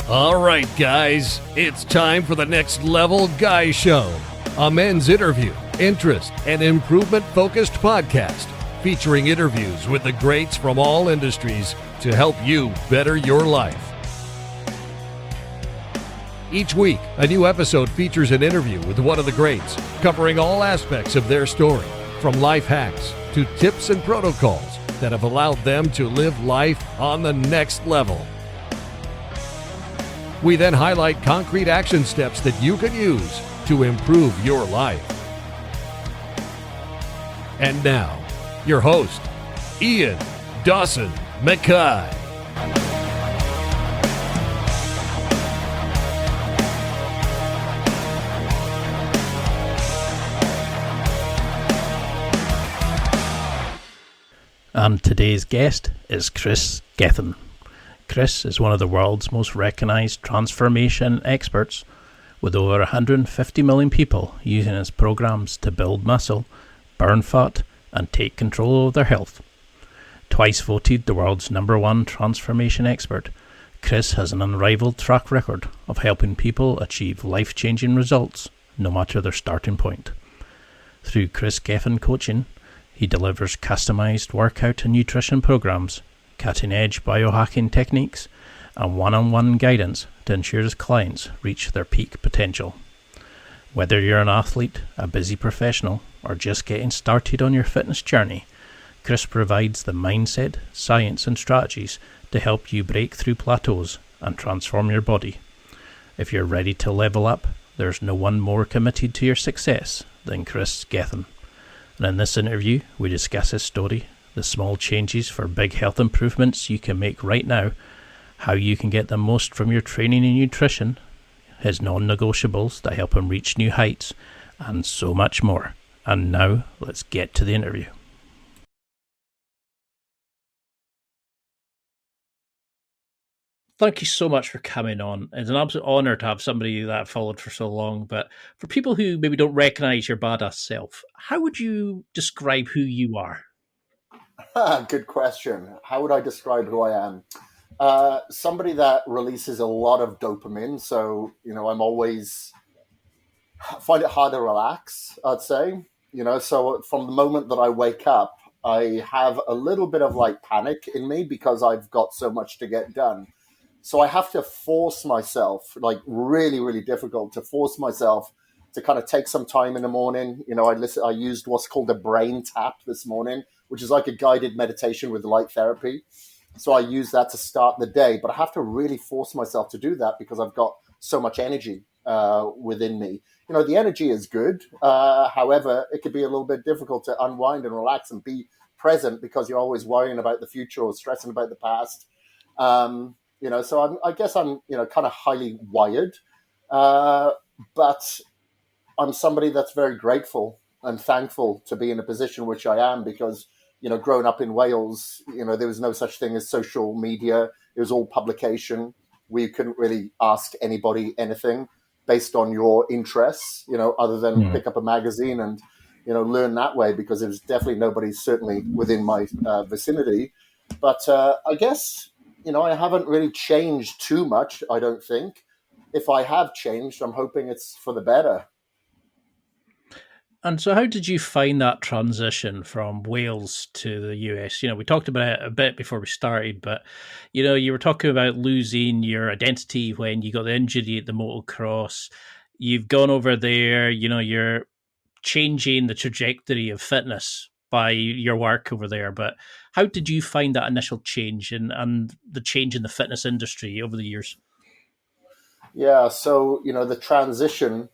All right, guys, it's time for the Next Level Guy Show, a men's interview, interest, and improvement-focused podcast featuring interviews with the greats from all industries to help you better your life. Each week, a new episode features an interview with one of the greats, covering all aspects of their story, from life hacks to tips and protocols that have allowed them to live life on the next level. We then highlight concrete action steps that you can use to improve your life. And now, your host, Ian Dawson Mackay. And today's guest is Kris Gethin. Kris is one of the world's most recognised transformation experts, with over 150 million people using his programs to build muscle, burn fat, and take control of their health. Twice voted the world's #1 transformation expert, Kris has an unrivaled track record of helping people achieve life-changing results, no matter their starting point. Through Kris Gethin coaching, he delivers customised workout and nutrition programs, cutting-edge biohacking techniques, and one-on-one guidance to ensure his clients reach their peak potential. Whether you're an athlete, a busy professional, or just getting started on your fitness journey, Kris provides the mindset, science, and strategies to help you break through plateaus and transform your body. If you're ready to level up, there's no one more committed to your success than Kris Gethin. And in this interview, we discuss his story, the small changes for big health improvements you can make right now, how you can get the most from your training and nutrition, his non-negotiables that help him reach new heights, and so much more. And now, let's get to the interview. Thank you so much for coming on. It's an absolute honour to have somebody that I've followed for so long. But for people who maybe don't recognise your badass self, how would you describe who you are? Good question. How would I describe who I am? Somebody that releases a lot of dopamine. So, I'm always find it hard to relax, I'd say. So from the moment that I wake up, I have a little bit of panic in me because I've got so much to get done. So I have to force myself, really, really difficult to force myself to kind of take some time in the morning. I used what's called a brain tap this morning, which is like a guided meditation with light therapy. So I use that to start the day, but I have to really force myself to do that because I've got so much energy within me. The energy is good. However, it could be a little bit difficult to unwind and relax and be present because you're always worrying about the future or stressing about the past. So I guess I'm, kind of highly wired, but I'm somebody that's very grateful and thankful to be in a position which I am because, growing up in Wales, there was no such thing as social media. It was all publication. We couldn't really ask anybody anything based on your interests, other than pick up a magazine and, learn that way because there was definitely nobody certainly within my vicinity. But I guess, I haven't really changed too much, I don't think. If I have changed, I'm hoping it's for the better. And so how did you find that transition from Wales to the US? We talked about it a bit before we started, but, you were talking about losing your identity when you got the injury at the motocross. You've gone over there, you're changing the trajectory of fitness by your work over there. But how did you find that initial change and the change in the fitness industry over the years? Yeah, so, the transition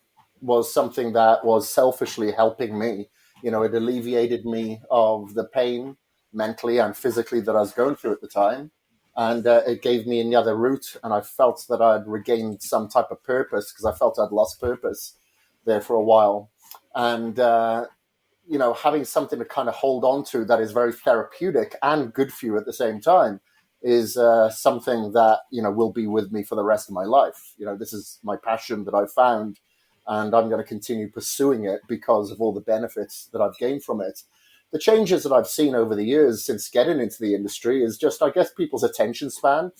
was something that was selfishly helping me. It alleviated me of the pain mentally and physically that I was going through at the time. And it gave me another route. And I felt that I'd regained some type of purpose because I felt I'd lost purpose there for a while. And, having something to kind of hold on to that is very therapeutic and good for you at the same time is something that, will be with me for the rest of my life. This is my passion that I've found. And I'm going to continue pursuing it because of all the benefits that I've gained from it. The changes that I've seen over the years since getting into the industry is just, I guess, people's attention span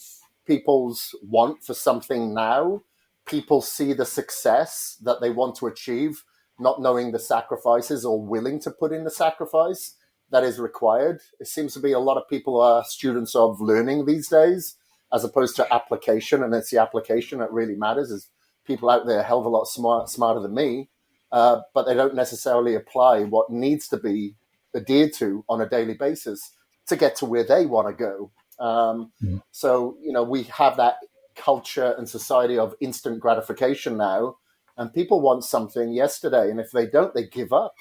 people's want for something now. People see the success that they want to achieve, not knowing the sacrifices or willing to put in the sacrifice that is required. It seems to be a lot of people are students of learning these days as opposed to application. And it's the application that really matters. Is people out there a hell of a lot smarter than me, but they don't necessarily apply what needs to be adhered to on a daily basis to get to where they want to go. So, we have that culture and society of instant gratification now, and people want something yesterday. And if they don't, they give up,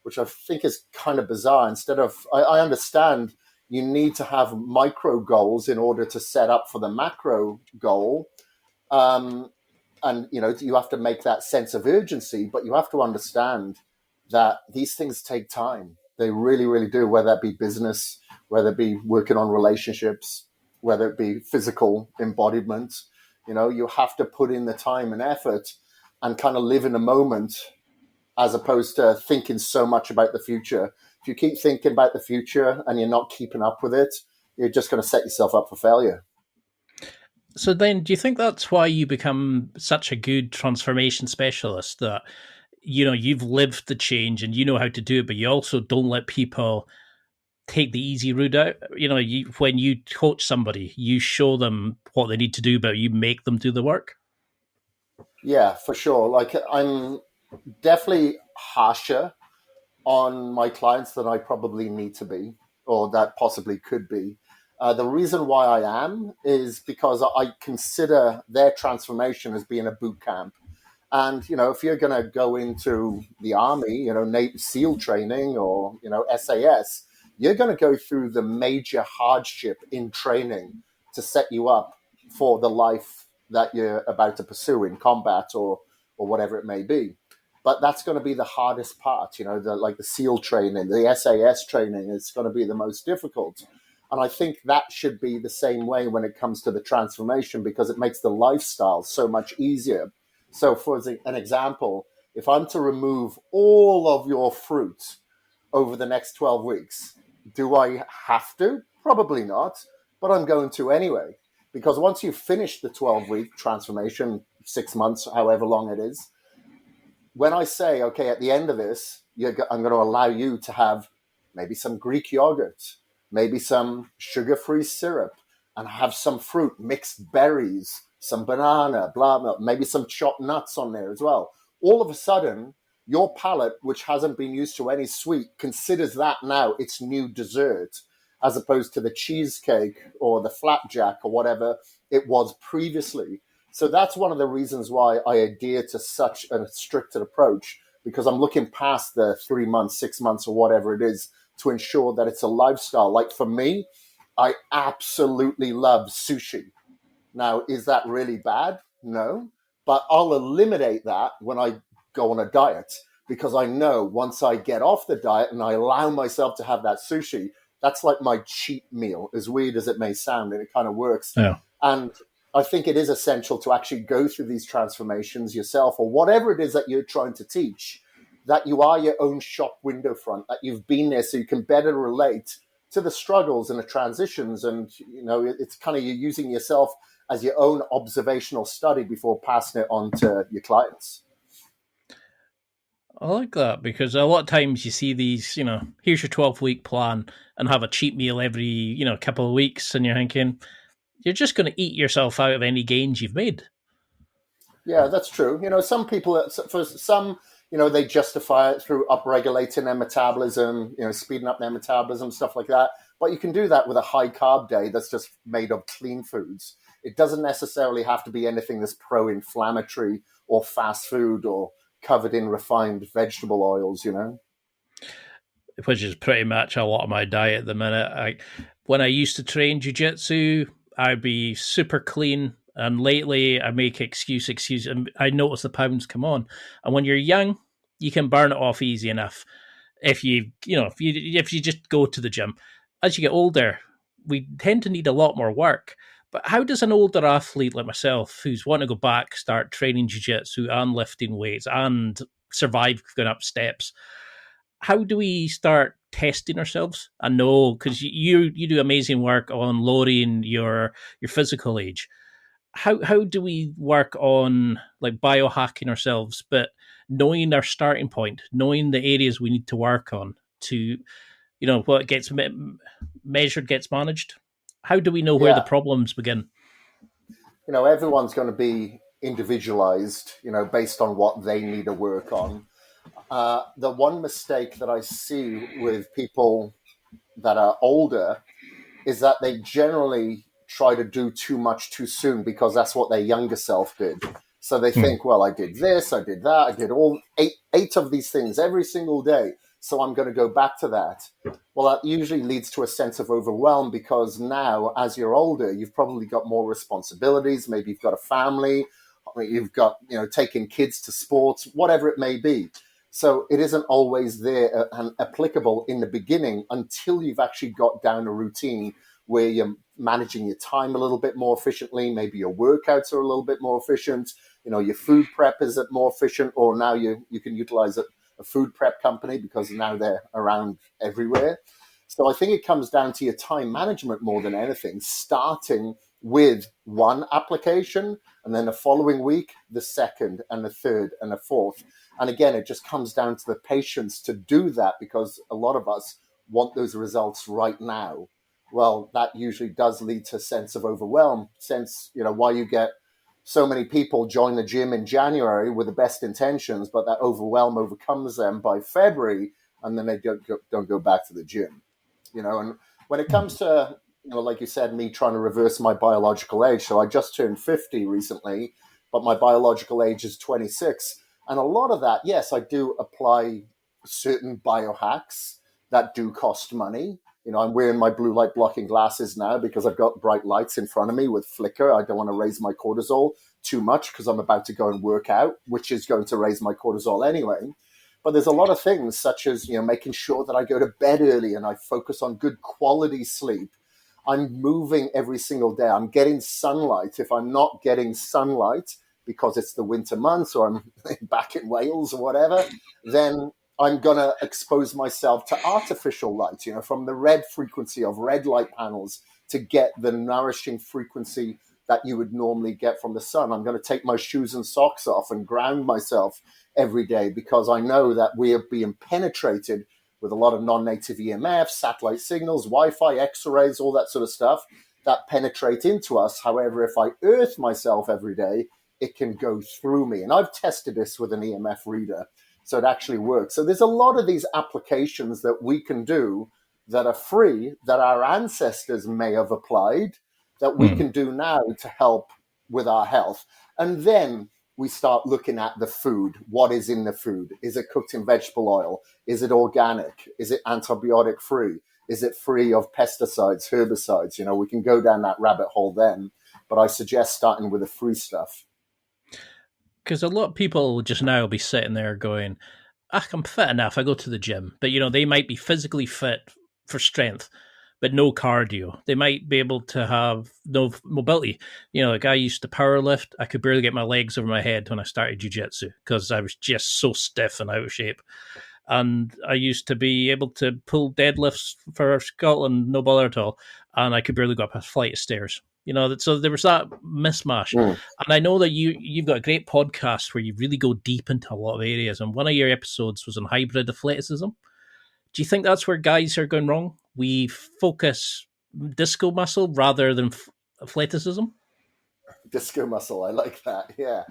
which I think is kind of bizarre. Instead of, I understand you need to have micro goals in order to set up for the macro goal. And, you have to make that sense of urgency, but you have to understand that these things take time. They really, really do, whether that be business, whether it be working on relationships, whether it be physical embodiment. You have to put in the time and effort and kind of live in the moment as opposed to thinking so much about the future. If you keep thinking about the future and you're not keeping up with it, you're just going to set yourself up for failure. So then, do you think that's why you become such a good transformation specialist, that, you've lived the change and you know how to do it, but you also don't let people take the easy route out? When you coach somebody, you show them what they need to do, but you make them do the work. Yeah, for sure. Like, I'm definitely harsher on my clients than I probably need to be, or that possibly could be. The reason why I am is because I consider their transformation as being a boot camp. And, if you're going to go into the army, Navy SEAL training or, SAS, you're going to go through the major hardship in training to set you up for the life that you're about to pursue in combat or whatever it may be. But that's going to be the hardest part, the SEAL training, the SAS training is going to be the most difficult. And I think that should be the same way when it comes to the transformation, because it makes the lifestyle so much easier. So for an example, if I'm to remove all of your fruit over the next 12 weeks, do I have to? Probably not, but I'm going to anyway. Because once you finish the 12-week transformation, 6 months, however long it is, when I say, okay, at the end of this, I'm going to allow you to have maybe some Greek yogurt, maybe some sugar-free syrup, and have some fruit, mixed berries, some banana, blah, blah, maybe some chopped nuts on there as well. All of a sudden, your palate, which hasn't been used to any sweet, considers that now its new dessert, as opposed to the cheesecake or the flapjack or whatever it was previously. So that's one of the reasons why I adhere to such a strict approach, because I'm looking past the 3 months, 6 months, or whatever it is, to ensure that it's a lifestyle. Like for me, I absolutely love sushi. Now, is that really bad? No. But I'll eliminate that when I go on a diet, because I know once I get off the diet and I allow myself to have that sushi, that's like my cheat meal, as weird as it may sound, and it kind of works. Yeah. And I think it is essential to actually go through these transformations yourself, or whatever it is that you're trying to teach, that you are your own shop window front, that you've been there so you can better relate to the struggles and the transitions. And, it's kind of you're using yourself as your own observational study before passing it on to your clients. I like that, because a lot of times you see these, here's your 12-week plan and have a cheat meal every, couple of weeks, and you're thinking, you're just going to eat yourself out of any gains you've made. Yeah, that's true. Some people, for some, they justify it through upregulating their metabolism, speeding up their metabolism, stuff like that. But you can do that with a high carb day that's just made of clean foods. It doesn't necessarily have to be anything that's pro-inflammatory or fast food or covered in refined vegetable oils, Which is pretty much a lot of my diet at the minute. When I used to train jiu-jitsu, I'd be super clean, and lately I make excuse, and I notice the pounds come on. And when you're young, you can burn it off easy enough if you just go to the gym. As you get older, we tend to need a lot more work. But how does an older athlete like myself, who's wanting to go back, start training jiu-jitsu and lifting weights and survive going up steps, how do we start testing ourselves? I know, because you do amazing work on lowering your physical age. How do we work on like biohacking ourselves, but knowing our starting point, knowing the areas we need to work on to, what gets measured gets managed? How do we know where the Yeah. problems begin? Everyone's going to be individualized, based on what they need to work on. The one mistake that I see with people that are older is that they generally try to do too much too soon because that's what their younger self did. So they think, well, I did this, I did that, I did all eight of these things every single day. So I'm going to go back to that. Well, that usually leads to a sense of overwhelm because now, as you're older, you've probably got more responsibilities. Maybe you've got a family, you've got, taking kids to sports, whatever it may be. So it isn't always there and applicable in the beginning until you've actually got down a routine where you're managing your time a little bit more efficiently. Maybe your workouts are a little bit more efficient. Your food prep is more efficient, or now you can utilize a food prep company because now they're around everywhere. So I think it comes down to your time management more than anything, starting with one application and then the following week, the second and the third and the fourth. And again, it just comes down to the patience to do that because a lot of us want those results right now. Well, that usually does lead to a sense of overwhelm, why you get so many people join the gym in January with the best intentions, but that overwhelm overcomes them by February, and then they don't go back to the gym. And when it comes to, like you said, me trying to reverse my biological age. So I just turned 50 recently, but my biological age is 26. And a lot of that, yes, I do apply certain biohacks that do cost money. I'm wearing my blue light blocking glasses now because I've got bright lights in front of me with flicker. I don't want to raise my cortisol too much because I'm about to go and work out, which is going to raise my cortisol anyway. But there's a lot of things such as, making sure that I go to bed early and I focus on good quality sleep. I'm moving every single day. I'm getting sunlight. If I'm not getting sunlight because it's the winter months or I'm back in Wales or whatever, then I'm going to expose myself to artificial light, from the red frequency of red light panels to get the nourishing frequency that you would normally get from the sun. I'm going to take my shoes and socks off and ground myself every day because I know that we are being penetrated with a lot of non-native EMFs, satellite signals, Wi-Fi, X-rays, all that sort of stuff that penetrate into us. However, if I earth myself every day, it can go through me. And I've tested this with an EMF reader. So it actually works. So there's a lot of these applications that we can do that are free, that our ancestors may have applied, that we can do now to help with our health. And then we start looking at the food. What is in the food? Is it cooked in vegetable oil? Is it organic? Is it antibiotic free? Is it free of pesticides, herbicides? We can go down that rabbit hole then. But I suggest starting with the free stuff. Because a lot of people just now will be sitting there going, I'm fit enough, I go to the gym. But, they might be physically fit for strength, but no cardio. They might be able to have no mobility. Like I used to power lift. I could barely get my legs over my head when I started jiu-jitsu because I was just so stiff and out of shape. And I used to be able to pull deadlifts for Scotland, no bother at all. And I could barely go up a flight of stairs. So there was that mismatch. And I know that you've got a great podcast where you really go deep into a lot of areas. And one of your episodes was on hybrid athleticism. Do you think that's where guys are going wrong? We focus disco muscle rather than athleticism? Disco muscle, I like that. Yeah.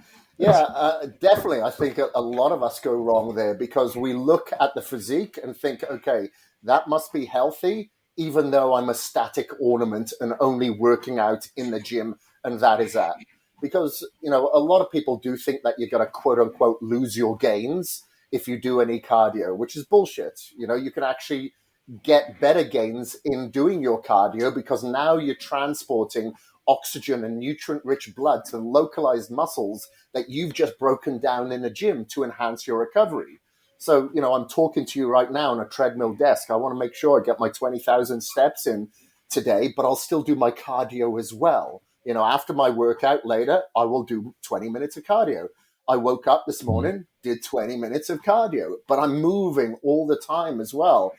Definitely. I think a lot of us go wrong there because we look at the physique and think, okay, that must be healthy, even though I'm a static ornament and only working out in the gym, and that is that. Because, a lot of people do think that you're going to quote unquote lose your gains if you do any cardio, which is bullshit. You can actually get better gains in doing your cardio because now you're transporting oxygen and nutrient-rich blood to localized muscles that you've just broken down in a gym to enhance your recovery. So, I'm talking to you right now on a treadmill desk. I want to make sure I get my 20,000 steps in today, but I'll still do my cardio as well. After my workout later, I will do 20 minutes of cardio. I woke up this morning, did 20 minutes of cardio, but I'm moving all the time as well.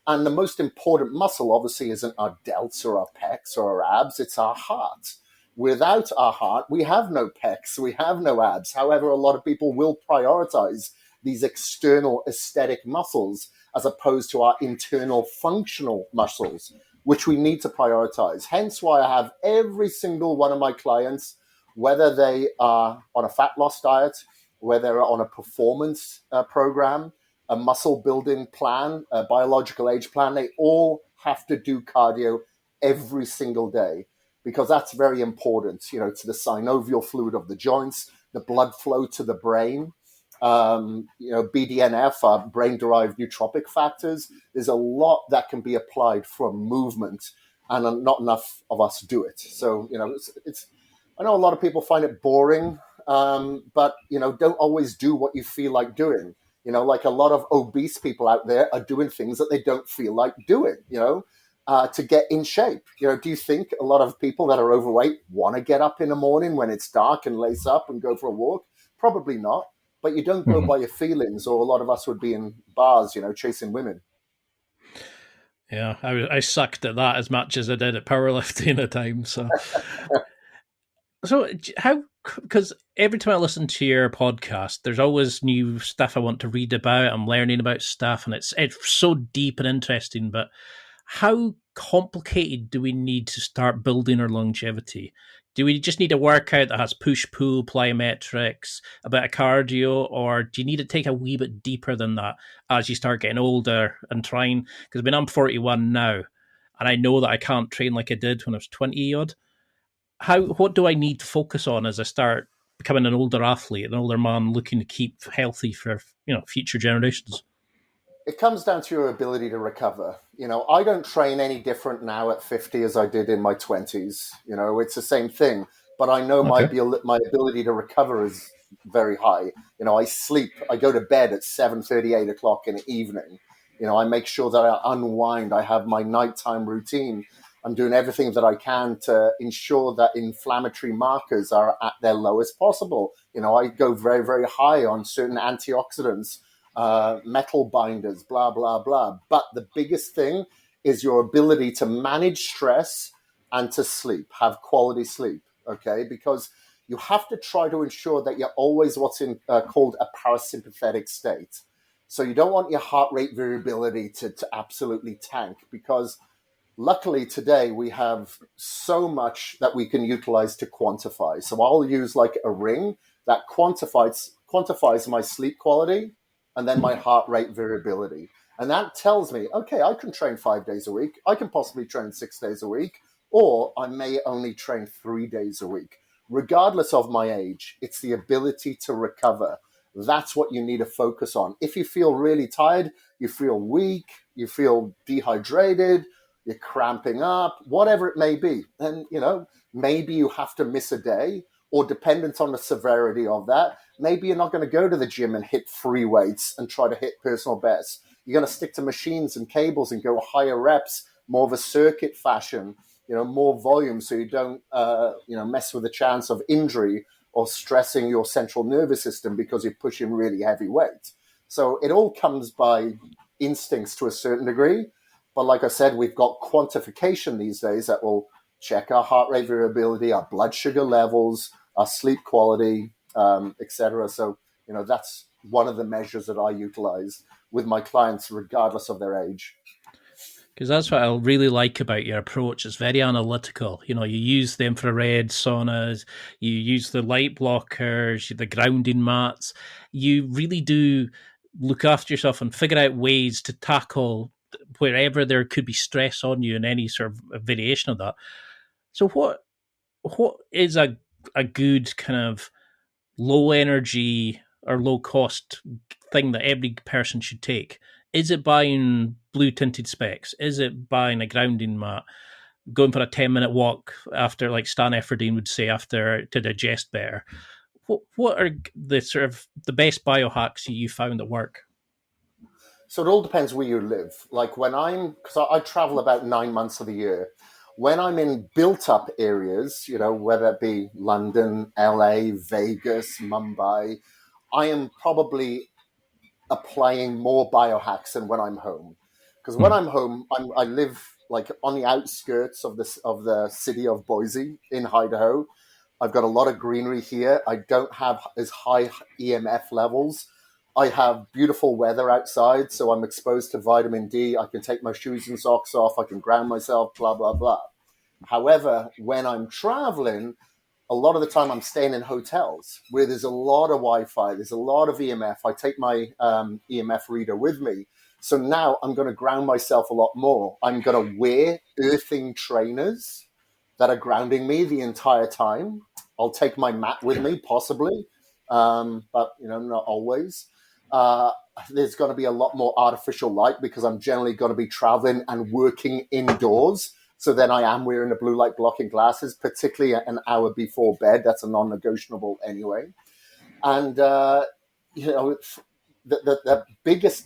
And the most important muscle, obviously, isn't our delts or our pecs or our abs, it's our heart. Without our heart, we have no pecs, we have no abs. However, a lot of people will prioritize these external aesthetic muscles as opposed to our internal functional muscles, which we need to prioritize. Hence why I have every single one of my clients, whether they are on a fat loss diet, whether they're on a performance program, a muscle building plan, a biological age plan, they all have to do cardio every single day, because that's very important, to the synovial fluid of the joints, the blood flow to the brain. BDNF, brain-derived nootropic factors. There's a lot that can be applied from movement, and not enough of us do it. So, it's I know a lot of people find it boring, but, don't always do what you feel like doing. Like a lot of obese people out there are doing things that they don't feel like doing, to get in shape. Do you think a lot of people that are overweight want to get up in the morning when it's dark and lace up and go for a walk? Probably not. But you don't go by your feelings, or a lot of us would be in bars, chasing women. Yeah, I sucked at that as much as I did at powerlifting at times. So how, because every time I listen to your podcast, there's always new stuff I want to read about. I'm learning about stuff, and it's so deep and interesting. But how complicated do we need to start building our longevity? Do we just need a workout that has push-pull, plyometrics, a bit of cardio, or do you need to take a wee bit deeper than that as you start getting older and trying? Because I'm 41 now, and I know that I can't train like I did when I was 20-odd. What do I need to focus on as I start becoming an older athlete, an older man looking to keep healthy for future generations? It comes down to your ability to recover. I don't train any different now at 50 as I did in my 20s. It's the same thing, but I know my ability to recover is very high. I sleep, I go to bed at 7:30, 8 o'clock in the evening. I make sure that I unwind. I have my nighttime routine. I'm doing everything that I can to ensure that inflammatory markers are at their lowest possible. I go very, very high on certain antioxidants, metal binders, blah, blah, blah. But the biggest thing is your ability to manage stress and to sleep, have quality sleep, okay? Because you have to try to ensure that you're always what's called a parasympathetic state. So you don't want your heart rate variability to absolutely tank, because luckily today we have so much that we can utilize to quantify. So I'll use like a ring that quantifies my sleep quality and then my heart rate variability. And that tells me, okay, I can train 5 days a week. I can possibly train 6 days a week, or I may only train 3 days a week. Regardless of my age, it's the ability to recover. That's what you need to focus on. If you feel really tired, you feel weak, you feel dehydrated, you're cramping up, whatever it may be. And, maybe you have to miss a day, or dependent on the severity of that, maybe you're not going to go to the gym and hit free weights and try to hit personal bests. You're going to stick to machines and cables and go higher reps, more of a circuit fashion, more volume, so you don't, mess with the chance of injury or stressing your central nervous system because you're pushing really heavy weight. So it all comes by instincts to a certain degree. But like I said, we've got quantification these days that will check our heart rate variability, our blood sugar levels, our sleep quality, etc. So, that's one of the measures that I utilize with my clients, regardless of their age. Because that's what I really like about your approach. It's very analytical. You use the infrared saunas, you use the light blockers, the grounding mats. You really do look after yourself and figure out ways to tackle wherever there could be stress on you and any sort of variation of that. So what is a good kind of low energy or low cost thing that every person should take? Is it buying blue tinted specs? Is it buying a grounding mat? Going for a 10-minute walk after, like Stan Efferdine would say, after to digest better? What are the sort of the best biohacks you found that work? So it all depends where you live. Like because I travel about 9 months of the year. When I'm in built-up areas, whether it be London, LA, Vegas, Mumbai, I am probably applying more biohacks than when I'm home. Because when I'm home, I live like on the outskirts of the city of Boise in Idaho. I've got a lot of greenery here. I don't have as high EMF levels. I have beautiful weather outside, so I'm exposed to vitamin D. I can take my shoes and socks off. I can ground myself, blah, blah, blah. However, when I'm traveling, a lot of the time I'm staying in hotels where there's a lot of Wi-Fi, there's a lot of EMF. I take my EMF reader with me. So now I'm going to ground myself a lot more. I'm going to wear earthing trainers that are grounding me the entire time. I'll take my mat with me, possibly, but not always. There's going to be a lot more artificial light because I'm generally going to be traveling and working indoors. So then I am wearing the blue light blocking glasses, particularly an hour before bed. That's a non-negotiable anyway. And, the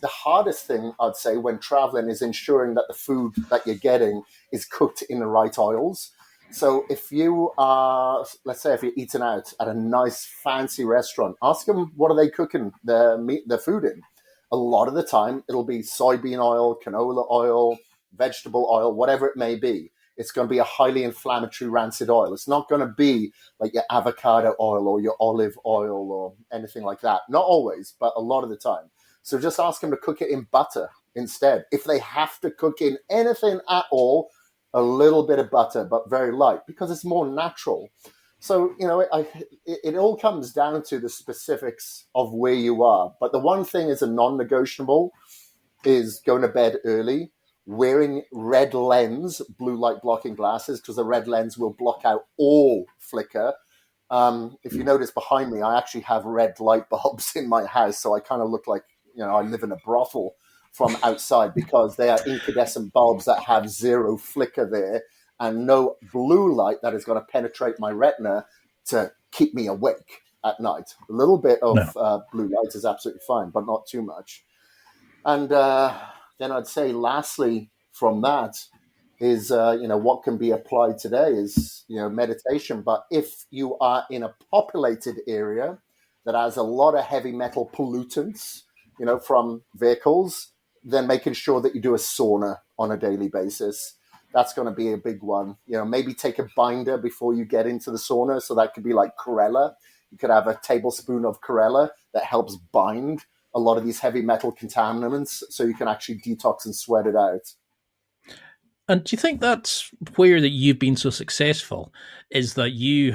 hardest thing I'd say when traveling is ensuring that the food that you're getting is cooked in the right oils. So if you are, let's say if you're eating out at a nice fancy restaurant, ask them, what are they cooking their food in? A lot of the time, it'll be soybean oil, canola oil, vegetable oil, whatever it may be. It's going to be a highly inflammatory rancid oil. It's not going to be like your avocado oil or your olive oil or anything like that. Not always, but a lot of the time. So just ask them to cook it in butter instead. If they have to cook in anything at all, a little bit of butter, but very light, because it's more natural. So, it all comes down to the specifics of where you are. But the one thing is a non-negotiable is going to bed early, wearing red lens, blue light blocking glasses, because the red lens will block out all flicker. If you notice behind me, I actually have red light bulbs in my house. So I kind of look like, I live in a brothel from outside because they are incandescent bulbs that have zero flicker there and no blue light that is going to penetrate my retina to keep me awake at night. A little bit of blue light is absolutely fine, but not too much. And then I'd say lastly from that is, what can be applied today is, meditation. But if you are in a populated area that has a lot of heavy metal pollutants, from vehicles, then making sure that you do a sauna on a daily basis. That's going to be a big one. Maybe take a binder before you get into the sauna. So that could be like chlorella. You could have a tablespoon of chlorella that helps bind a lot of these heavy metal contaminants so you can actually detox and sweat it out. And do you think that's where that you've been so successful, is that you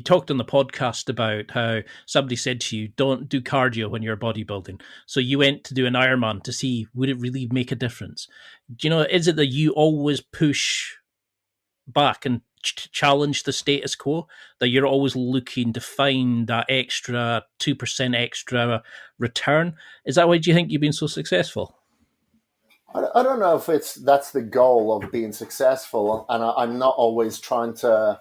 talked on the podcast about how somebody said to you, don't do cardio when you're bodybuilding. So you went to do an Ironman to see, would it really make a difference? Is it that you always push back and challenge the status quo, that you're always looking to find that extra 2% extra return? Is that why do you think you've been so successful? I don't know if that's the goal of being successful. And I'm not always trying to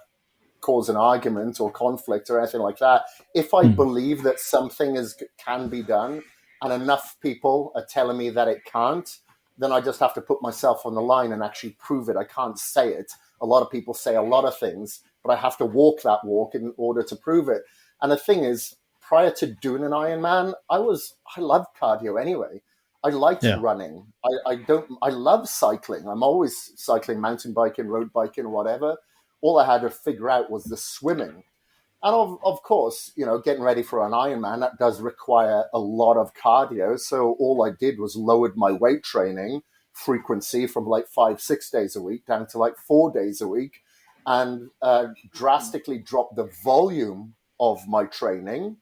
cause an argument or conflict or anything like that. If I believe that something can be done and enough people are telling me that it can't, then I just have to put myself on the line and actually prove it. I can't say it. A lot of people say a lot of things, but I have to walk that walk in order to prove it. And the thing is, prior to doing an Ironman, I loved cardio anyway. I liked running. I love cycling. I'm always cycling, mountain biking, road biking, whatever. All I had to figure out was the swimming. And of course, getting ready for an Ironman, that does require a lot of cardio. So all I did was lowered my weight training frequency from like 5-6 days a week down to like 4 days a week, and drastically dropped the volume of my training.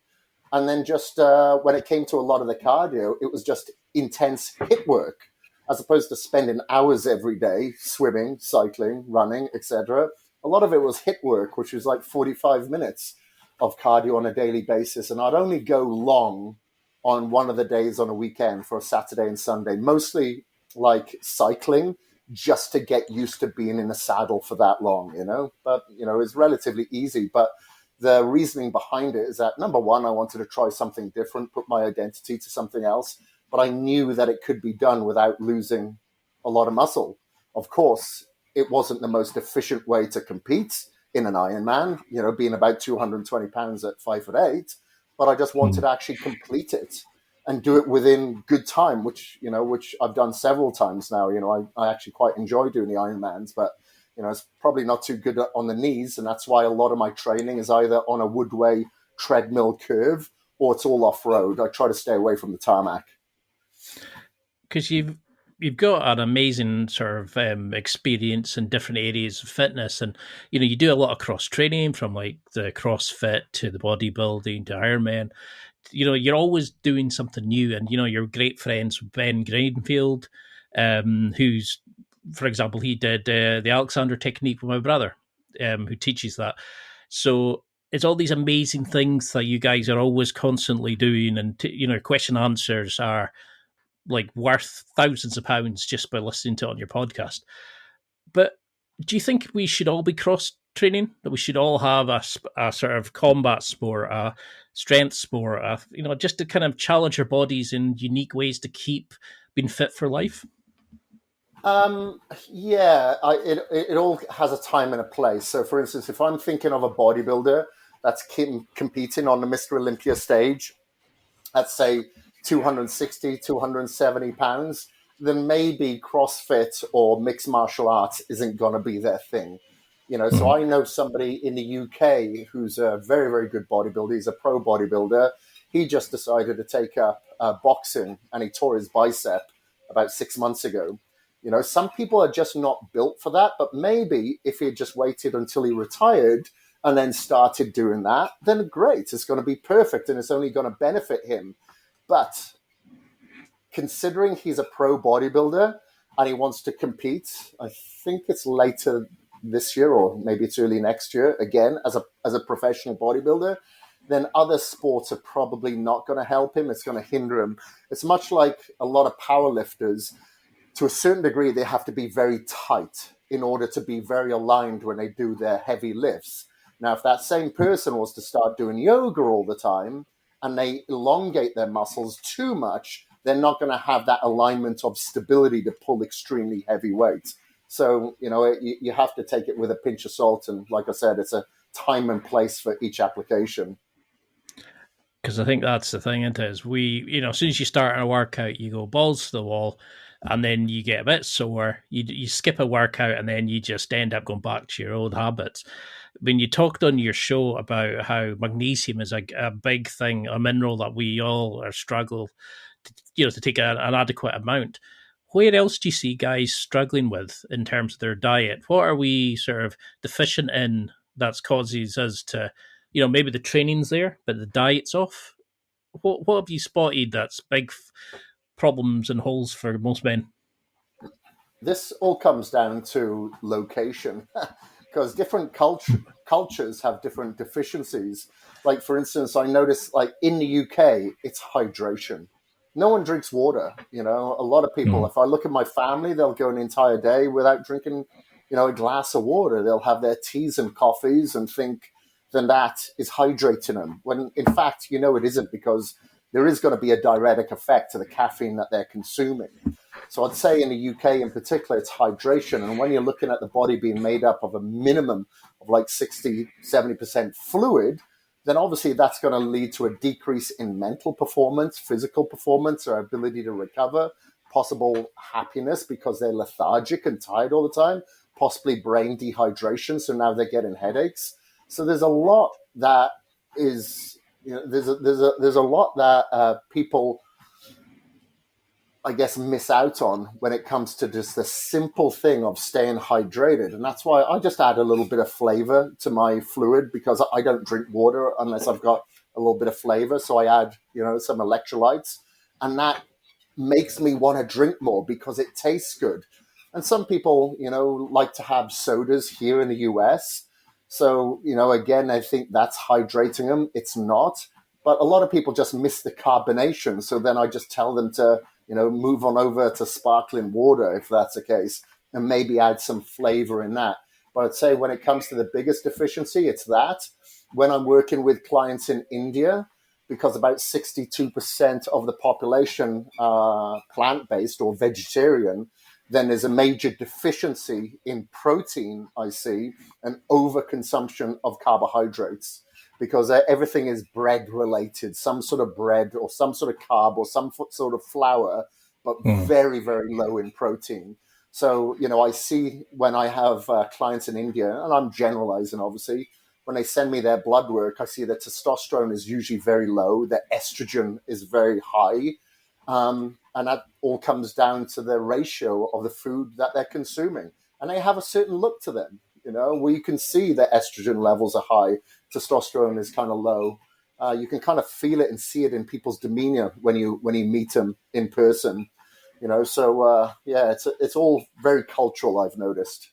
And then just when it came to a lot of the cardio, it was just intense HIIT work, as opposed to spending hours every day swimming, cycling, running, etc. A lot of it was HIIT work, which was like 45 minutes of cardio on a daily basis. And I'd only go long on one of the days on a weekend for a Saturday and Sunday, mostly like cycling, just to get used to being in a saddle for that long, But, it's relatively easy. But the reasoning behind it is that, number one, I wanted to try something different, put my identity to something else. But I knew that it could be done without losing a lot of muscle. Of course, it wasn't the most efficient way to compete in an Ironman, being about 220 pounds at 5'8". but I just wanted to actually complete it and do it within good time, which I've done several times now. I actually quite enjoy doing the Ironmans, but it's probably not too good on the knees, and that's why a lot of my training is either on a woodway treadmill curve or it's all off road. I try to stay away from the tarmac. Because you've got an amazing sort of experience in different areas of fitness, and you do a lot of cross training, from like the CrossFit to the bodybuilding to Ironman. You're always doing something new, and you're great friends with Ben Greenfield, who's, for example, he did the Alexander technique with my brother, who teaches that. So it's all these amazing things that you guys are always constantly doing, and question answers are like worth thousands of pounds just by listening to it on your podcast. But do you think we should all be cross training? That we should all have a sort of combat sport, a strength sport, just to kind of challenge our bodies in unique ways to keep being fit for life? It all has a time and a place. So, for instance, if I'm thinking of a bodybuilder that's competing on the Mr. Olympia stage, let's say 260, 270 pounds, then maybe CrossFit or mixed martial arts isn't going to be their thing. So I know somebody in the UK who's a very, very good bodybuilder. He's a pro bodybuilder. He just decided to take up boxing, and he tore his bicep about 6 months ago. Some people are just not built for that, but maybe if he had just waited until he retired and then started doing that, then great, it's going to be perfect and it's only going to benefit him. But considering he's a pro bodybuilder and he wants to compete, I think it's later this year or maybe it's early next year, again, as a professional bodybuilder, then other sports are probably not going to help him. It's going to hinder him. It's much like a lot of powerlifters. To a certain degree, they have to be very tight in order to be very aligned when they do their heavy lifts. Now, if that same person was to start doing yoga all the time and they elongate their muscles too much, they're not going to have that alignment of stability to pull extremely heavy weights. So, you have to take it with a pinch of salt. And like I said, it's a time and place for each application. Because I think that's the thing, isn't it? Is as soon as you start a workout, you go balls to the wall, and then you get a bit sore. You skip a workout, and then you just end up going back to your old habits. When you talked on your show about how magnesium is a big thing, a mineral that we all are struggle, to take an adequate amount. Where else do you see guys struggling with in terms of their diet? What are we sort of deficient in that causes us to, maybe the training's there, but the diet's off? What have you spotted that's big problems and holes for most men? This all comes down to location because different cultures have different deficiencies. Like, for instance, I noticed like in the UK, it's hydration. No one drinks water. A lot of people, if I look at my family, they'll go an entire day without drinking, a glass of water. They'll have their teas and coffees and think then that is hydrating them. When in fact, it isn't, because there is going to be a diuretic effect to the caffeine that they're consuming. So I'd say in the UK in particular, it's hydration. And when you're looking at the body being made up of a minimum of like 60, 70% fluid, then obviously that's going to lead to a decrease in mental performance, physical performance, or ability to recover, possible happiness because they're lethargic and tired all the time, possibly brain dehydration. So now they're getting headaches. So there's a lot that is, there's a lot that people, I guess, miss out on when it comes to just the simple thing of staying hydrated. And that's why I just add a little bit of flavor to my fluid, because I don't drink water unless I've got a little bit of flavor. So I add, some electrolytes, and that makes me want to drink more because it tastes good. And some people, like to have sodas here in the US. So, again, I think that's hydrating them. It's not. But a lot of people just miss the carbonation. So then I just tell them to, move on over to sparkling water if that's the case, and maybe add some flavor in that. But I'd say when it comes to the biggest deficiency, it's that. When I'm working with clients in India, because about 62% of the population are plant-based or vegetarian, then there's a major deficiency in protein, I see, and overconsumption of carbohydrates. because everything is bread related, some sort of bread or some sort of carb or some sort of flour, but very, very low in protein. So, I see when I have clients in India, and I'm generalizing, obviously, when they send me their blood work, I see that testosterone is usually very low, that estrogen is very high. And that all comes down to the ratio of the food that they're consuming. And they have a certain look to them, where you can see that estrogen levels are high, testosterone is kind of low. You can kind of feel it and see it in people's demeanor when you meet them in person. So it's all very cultural, I've noticed.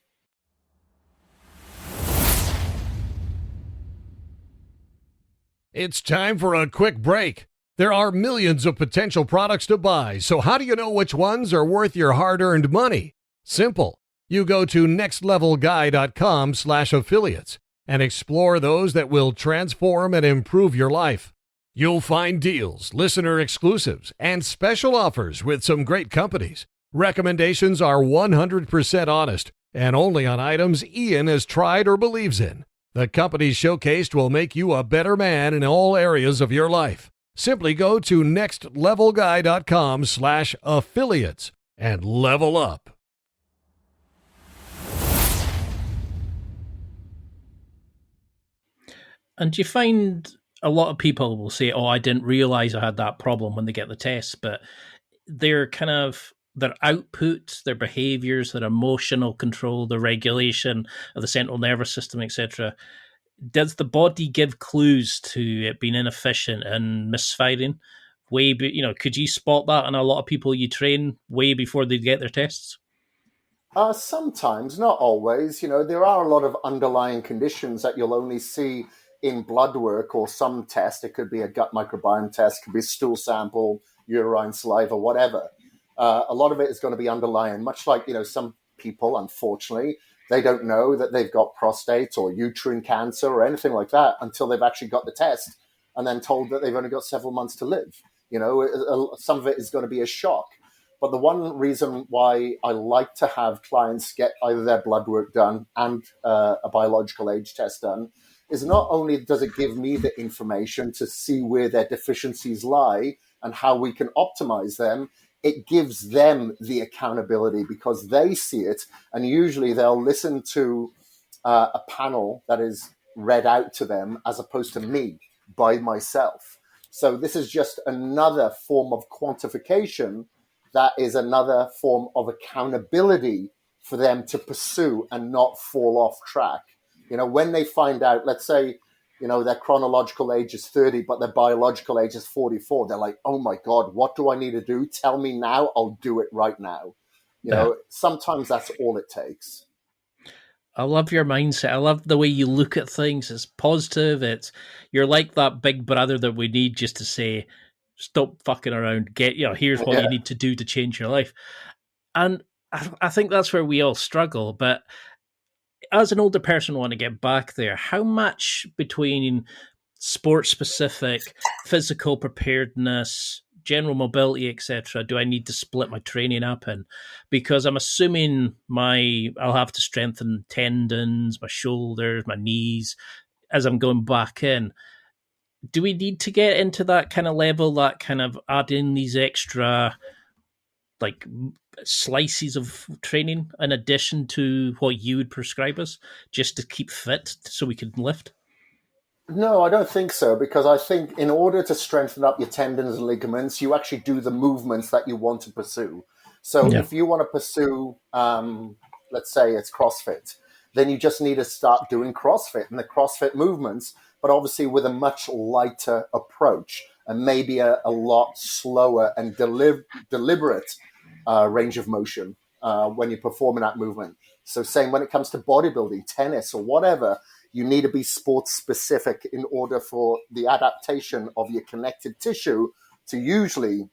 It's time for a quick break. There are millions of potential products to buy, so how do you know which ones are worth your hard-earned money? Simple. You go to nextlevelguy.com/affiliates and explore those that will transform and improve your life. You'll find deals, listener exclusives, and special offers with some great companies. Recommendations are 100% honest and only on items Ian has tried or believes in. The companies showcased will make you a better man in all areas of your life. Simply go to nextlevelguy.com/affiliates and level up. And do you find a lot of people will say, "Oh, I didn't realize I had that problem" when they get the test, but their output, their behaviors, their emotional control, the regulation of the central nervous system, etc. Does the body give clues to it being inefficient and misfiring? Could you spot that in a lot of people you train way before they get their tests? Sometimes, not always. There are a lot of underlying conditions that you'll only see in blood work or some test. It could be a gut microbiome test, could be a stool sample, urine, saliva, whatever. A lot of it is going to be underlying, much like, some people, unfortunately, they don't know that they've got prostate or uterine cancer or anything like that until they've actually got the test and then told that they've only got several months to live. Some of it is going to be a shock. But the one reason why I like to have clients get either their blood work done and a biological age test done is not only does it give me the information to see where their deficiencies lie and how we can optimize them, it gives them the accountability because they see it. And usually they'll listen to a panel that is read out to them as opposed to me by myself. So this is just another form of quantification. That is another form of accountability for them to pursue and not fall off track. When they find out, let's say, their chronological age is 30, but their biological age is 44. They're like, oh my God, what do I need to do? Tell me now. I'll do it right now. Sometimes that's all it takes. I love your mindset. I love the way you look at things. It's positive. You're like that big brother that we need just to say, stop fucking around. Here's what you need to do to change your life. And I think that's where we all struggle. But as an older person, I want to get back there. How much between sport-specific, physical preparedness, general mobility, etc., do I need to split my training up in? Because I'm assuming I'll have to strengthen tendons, my shoulders, my knees as I'm going back in. Do we need to get into that kind of level, that kind of add in these extra like slices of training in addition to what you would prescribe us just to keep fit so we can lift? No, I don't think so, because I think in order to strengthen up your tendons and ligaments, you actually do the movements that you want to pursue. So if you want to pursue, let's say it's CrossFit, then you just need to start doing CrossFit and the CrossFit movements, but obviously with a much lighter approach and maybe a lot slower and deliberate range of motion when you're performing that movement. So same when it comes to bodybuilding, tennis or whatever, you need to be sports specific in order for the adaptation of your connective tissue to usually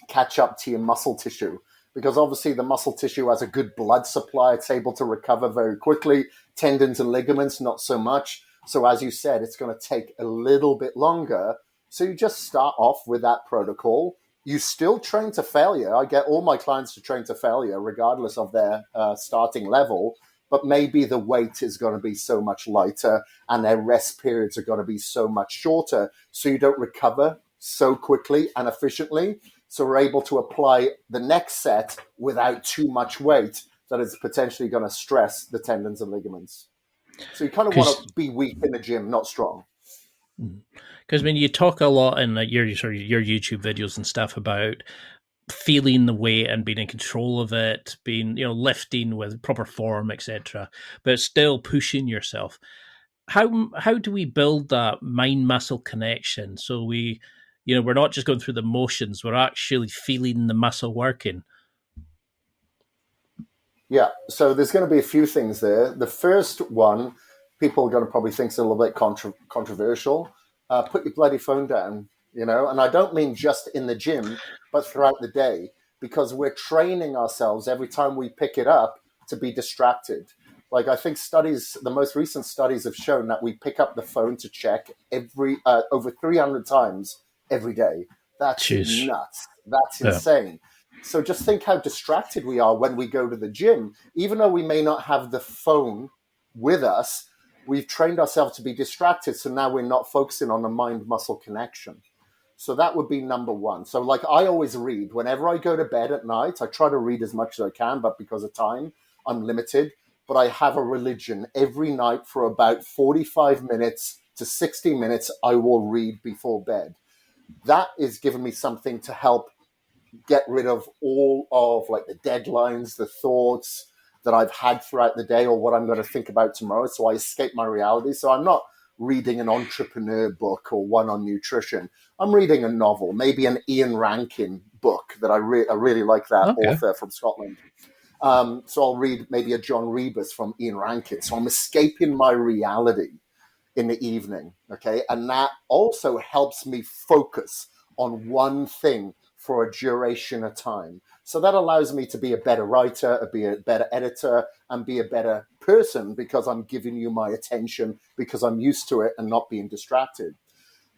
catch up to your muscle tissue. Because obviously the muscle tissue has a good blood supply. It's able to recover very quickly. Tendons and ligaments, not so much. So as you said, it's going to take a little bit longer. So you just start off with that protocol. You still train to failure. I get all my clients to train to failure, regardless of their starting level. but maybe the weight is going to be so much lighter and their rest periods are going to be so much shorter. So you don't recover so quickly and efficiently. So we're able to apply the next set without too much weight that is potentially going to stress the tendons and ligaments. So you kind of want to be weak in the gym, not strong. Because when you talk a lot in your YouTube videos and stuff about feeling the weight and being in control of it, being, lifting with proper form, etc., but still pushing yourself. How do we build that mind muscle connection so we're not just going through the motions, we're actually feeling the muscle working? Yeah, so there's going to be a few things there. The first one, people are going to probably think is a little bit controversial. Put your bloody phone down, and I don't mean just in the gym, but throughout the day, because we're training ourselves every time we pick it up to be distracted. Like, I think the most recent studies have shown that we pick up the phone to check over 300 times every day. That's nuts. That's insane. So just think how distracted we are when we go to the gym. Even though we may not have the phone with us, we've trained ourselves to be distracted. So now we're not focusing on the mind-muscle connection. So that would be number one. So like I always read. Whenever I go to bed at night, I try to read as much as I can, but because of time, I'm limited. But I have a religion. Every night for about 45 minutes to 60 minutes, I will read before bed. That is giving me something to help get rid of all of like the deadlines, the thoughts that I've had throughout the day or what I'm going to think about tomorrow. So I escape my reality. So I'm not reading an entrepreneur book or one on nutrition. I'm reading a novel, maybe an Ian Rankin book that I really like that author from Scotland. So I'll read maybe a John Rebus from Ian Rankin. So I'm escaping my reality in the evening, okay? And that also helps me focus on one thing for a duration of time. So that allows me to be a better writer, be a better editor, and be a better person because I'm giving you my attention because I'm used to it and not being distracted.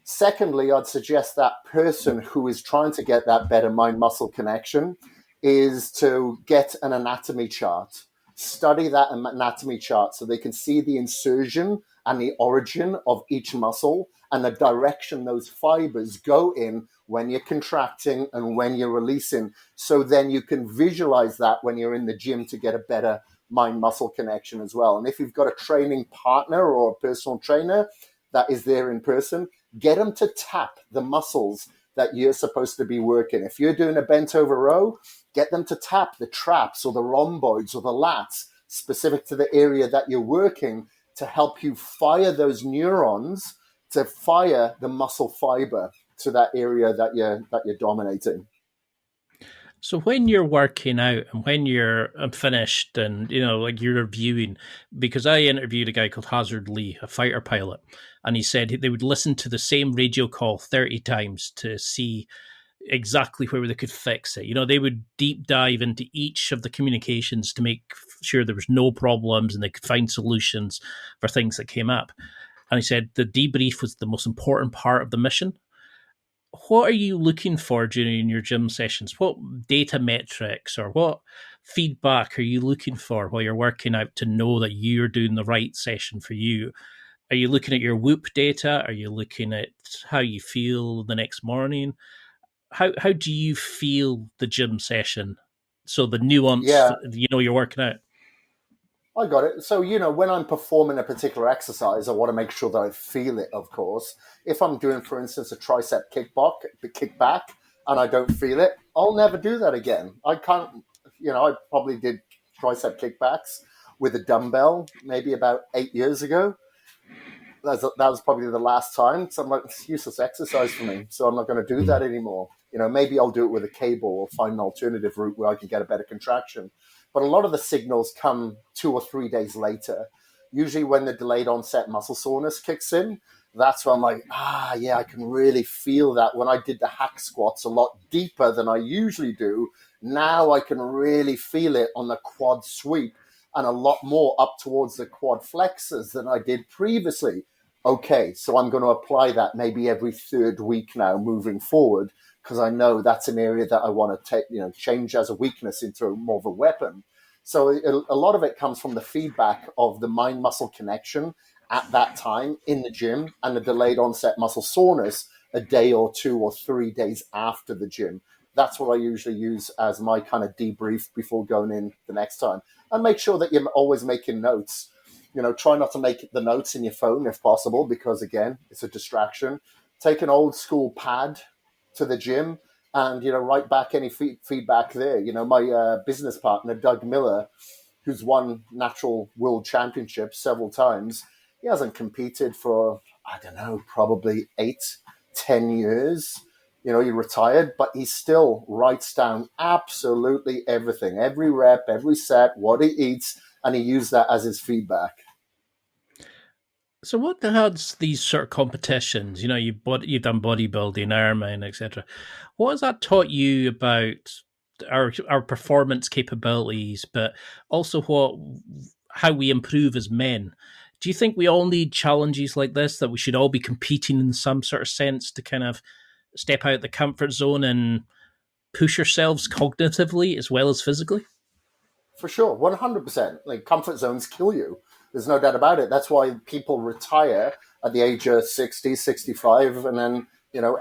Secondly, I'd suggest that person who is trying to get that better mind-muscle connection is to get an anatomy chart. Study that anatomy chart so they can see the insertion and the origin of each muscle and the direction those fibers go in when you're contracting and when you're releasing. So then you can visualize that when you're in the gym to get a better mind-muscle connection as well. And if you've got a training partner or a personal trainer that is there in person, get them to tap the muscles that you're supposed to be working. If you're doing a bent over row, get them to tap the traps or the rhomboids or the lats specific to the area that you're working to help you fire those neurons to fire the muscle fiber to that area that you're dominating. So when you're working out and when you're finished and, like you're reviewing, because I interviewed a guy called Hazard Lee, a fighter pilot, and he said they would listen to the same radio call 30 times to see exactly where they could fix it. They would deep dive into each of the communications to make sure there was no problems and they could find solutions for things that came up. And he said the debrief was the most important part of the mission. What are you looking for during your gym sessions? What data metrics or what feedback are you looking for while you're working out to know that you're doing the right session for you? Are you looking at your Whoop data? Are you looking at how you feel the next morning? How do you feel the gym session? So the nuance, you're working out. I got it. So, when I'm performing a particular exercise, I want to make sure that I feel it, of course. If I'm doing, for instance, a tricep kickback, and I don't feel it, I'll never do that again. I can't, I probably did tricep kickbacks with a dumbbell maybe about 8 years ago. That was probably the last time. So I'm like, it's useless exercise for me. So I'm not going to do that anymore. Maybe I'll do it with a cable or find an alternative route where I can get a better contraction. But a lot of the signals come 2 or 3 days later. Usually when the delayed onset muscle soreness kicks in, that's when I'm like, I can really feel that. When I did the hack squats a lot deeper than I usually do, now I can really feel it on the quad sweep and a lot more up towards the quad flexors than I did previously. Okay, so I'm going to apply that maybe every third week now moving forward, because I know that's an area that I want to take, change as a weakness into more of a weapon. So a lot of it comes from the feedback of the mind-muscle connection at that time in the gym and the delayed onset muscle soreness a day or 2 or 3 days after the gym. That's what I usually use as my kind of debrief before going in the next time. And make sure that you're always making notes. Try not to make the notes in your phone if possible, because again, it's a distraction. Take an old school pad to the gym and, write back any feedback there. My business partner, Doug Miller, who's won natural world championships several times, he hasn't competed for, I don't know, probably 8-10 years. He retired, but he still writes down absolutely everything, every rep, every set, what he eats, and he used that as his feedback. So what the hell's these sort of competitions? You've done bodybuilding, Ironman, etc. What has that taught you about our performance capabilities, but also how we improve as men? Do you think we all need challenges like this, that we should all be competing in some sort of sense to kind of step out the comfort zone and push ourselves cognitively as well as physically? For sure, 100%. Like, comfort zones kill you. There's no doubt about it. That's why people retire at the age of 60, 65, and then,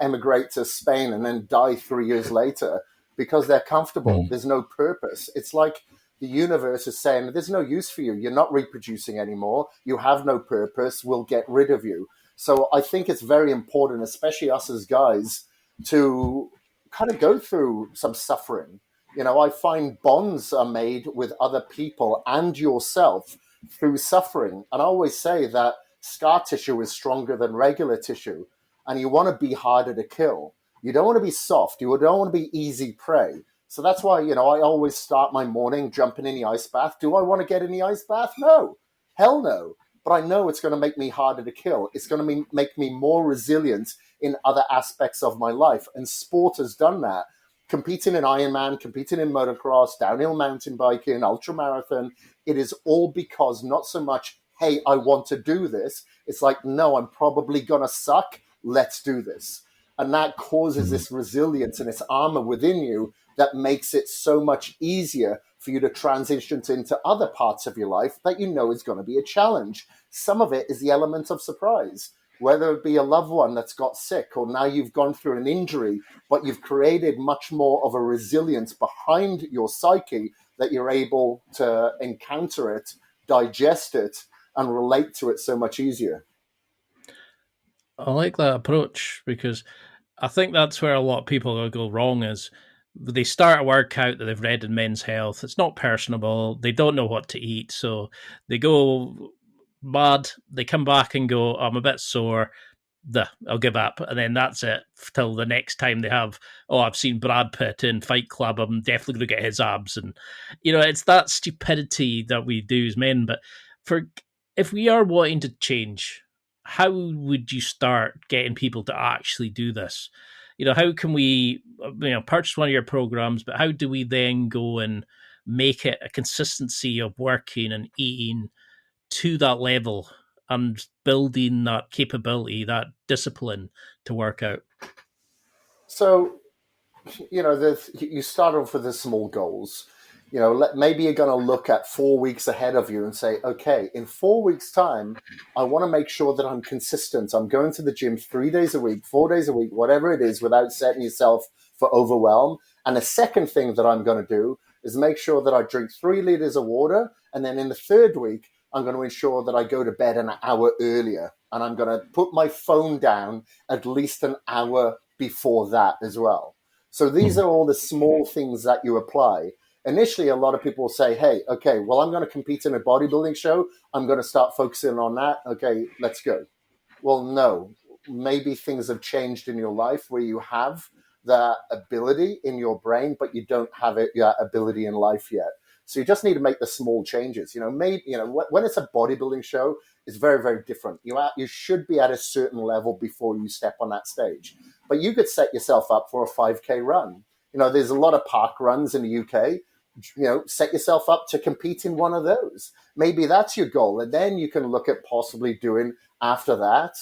emigrate to Spain and then die 3 years later because they're comfortable. There's no purpose. It's like the universe is saying, there's no use for you. You're not reproducing anymore. You have no purpose. We'll get rid of you. So I think it's very important, especially us as guys, to kind of go through some suffering. I find bonds are made with other people and yourself through suffering. And I always say that scar tissue is stronger than regular tissue. And you want to be harder to kill. You don't want to be soft. You don't want to be easy prey. So that's why, I always start my morning jumping in the ice bath. Do I want to get in the ice bath? No. Hell no. But I know it's going to make me harder to kill. It's going to make me more resilient in other aspects of my life. And sport has done that. Competing in Ironman, competing in motocross, downhill mountain biking, ultramarathon, it is all because not so much, hey, I want to do this. It's like, no, I'm probably going to suck. Let's do this. And that causes this resilience and this armor within you that makes it so much easier for you to transition into other parts of your life that is going to be a challenge. Some of it is the element of surprise, whether it be a loved one that's got sick or now you've gone through an injury, but you've created much more of a resilience behind your psyche that you're able to encounter it, digest it, and relate to it so much easier. I like that approach, because I think that's where a lot of people go wrong is they start a workout that they've read in Men's Health. It's not personable. They don't know what to eat. So they go mad. They come back and go, I'm a bit sore. I'll give up. And then that's it till the next time they have, I've seen Brad Pitt in Fight Club. I'm definitely going to get his abs. And, it's that stupidity that we do as men. But if we are wanting to change, how would you start getting people to actually do this? How can we, purchase one of your programs, but how do we then go and make it a consistency of working and eating to that level and building that capability, that discipline to work out? So, you start off with the small goals. Maybe you're going to look at 4 weeks ahead of you and say, okay, in 4 weeks' time, I want to make sure that I'm consistent. I'm going to the gym 3 days a week, 4 days a week, whatever it is, without setting yourself for overwhelm. And the second thing that I'm going to do is make sure that I drink 3 liters of water. And then in the third week, I'm going to ensure that I go to bed an hour earlier. And I'm going to put my phone down at least an hour before that as well. So these are all the small things that you apply. Initially, a lot of people will say, hey, okay, well, I'm going to compete in a bodybuilding show. I'm going to start focusing on that. Okay, let's go. Well, no, maybe things have changed in your life where you have the ability in your brain, but you don't have your ability in life yet. So you just need to make the small changes. When it's a bodybuilding show, it's very, very different. You should be at a certain level before you step on that stage. But you could set yourself up for a 5K run. There's a lot of park runs in the UK. Set yourself up to compete in one of those. Maybe that's your goal. And then you can look at possibly doing, after that,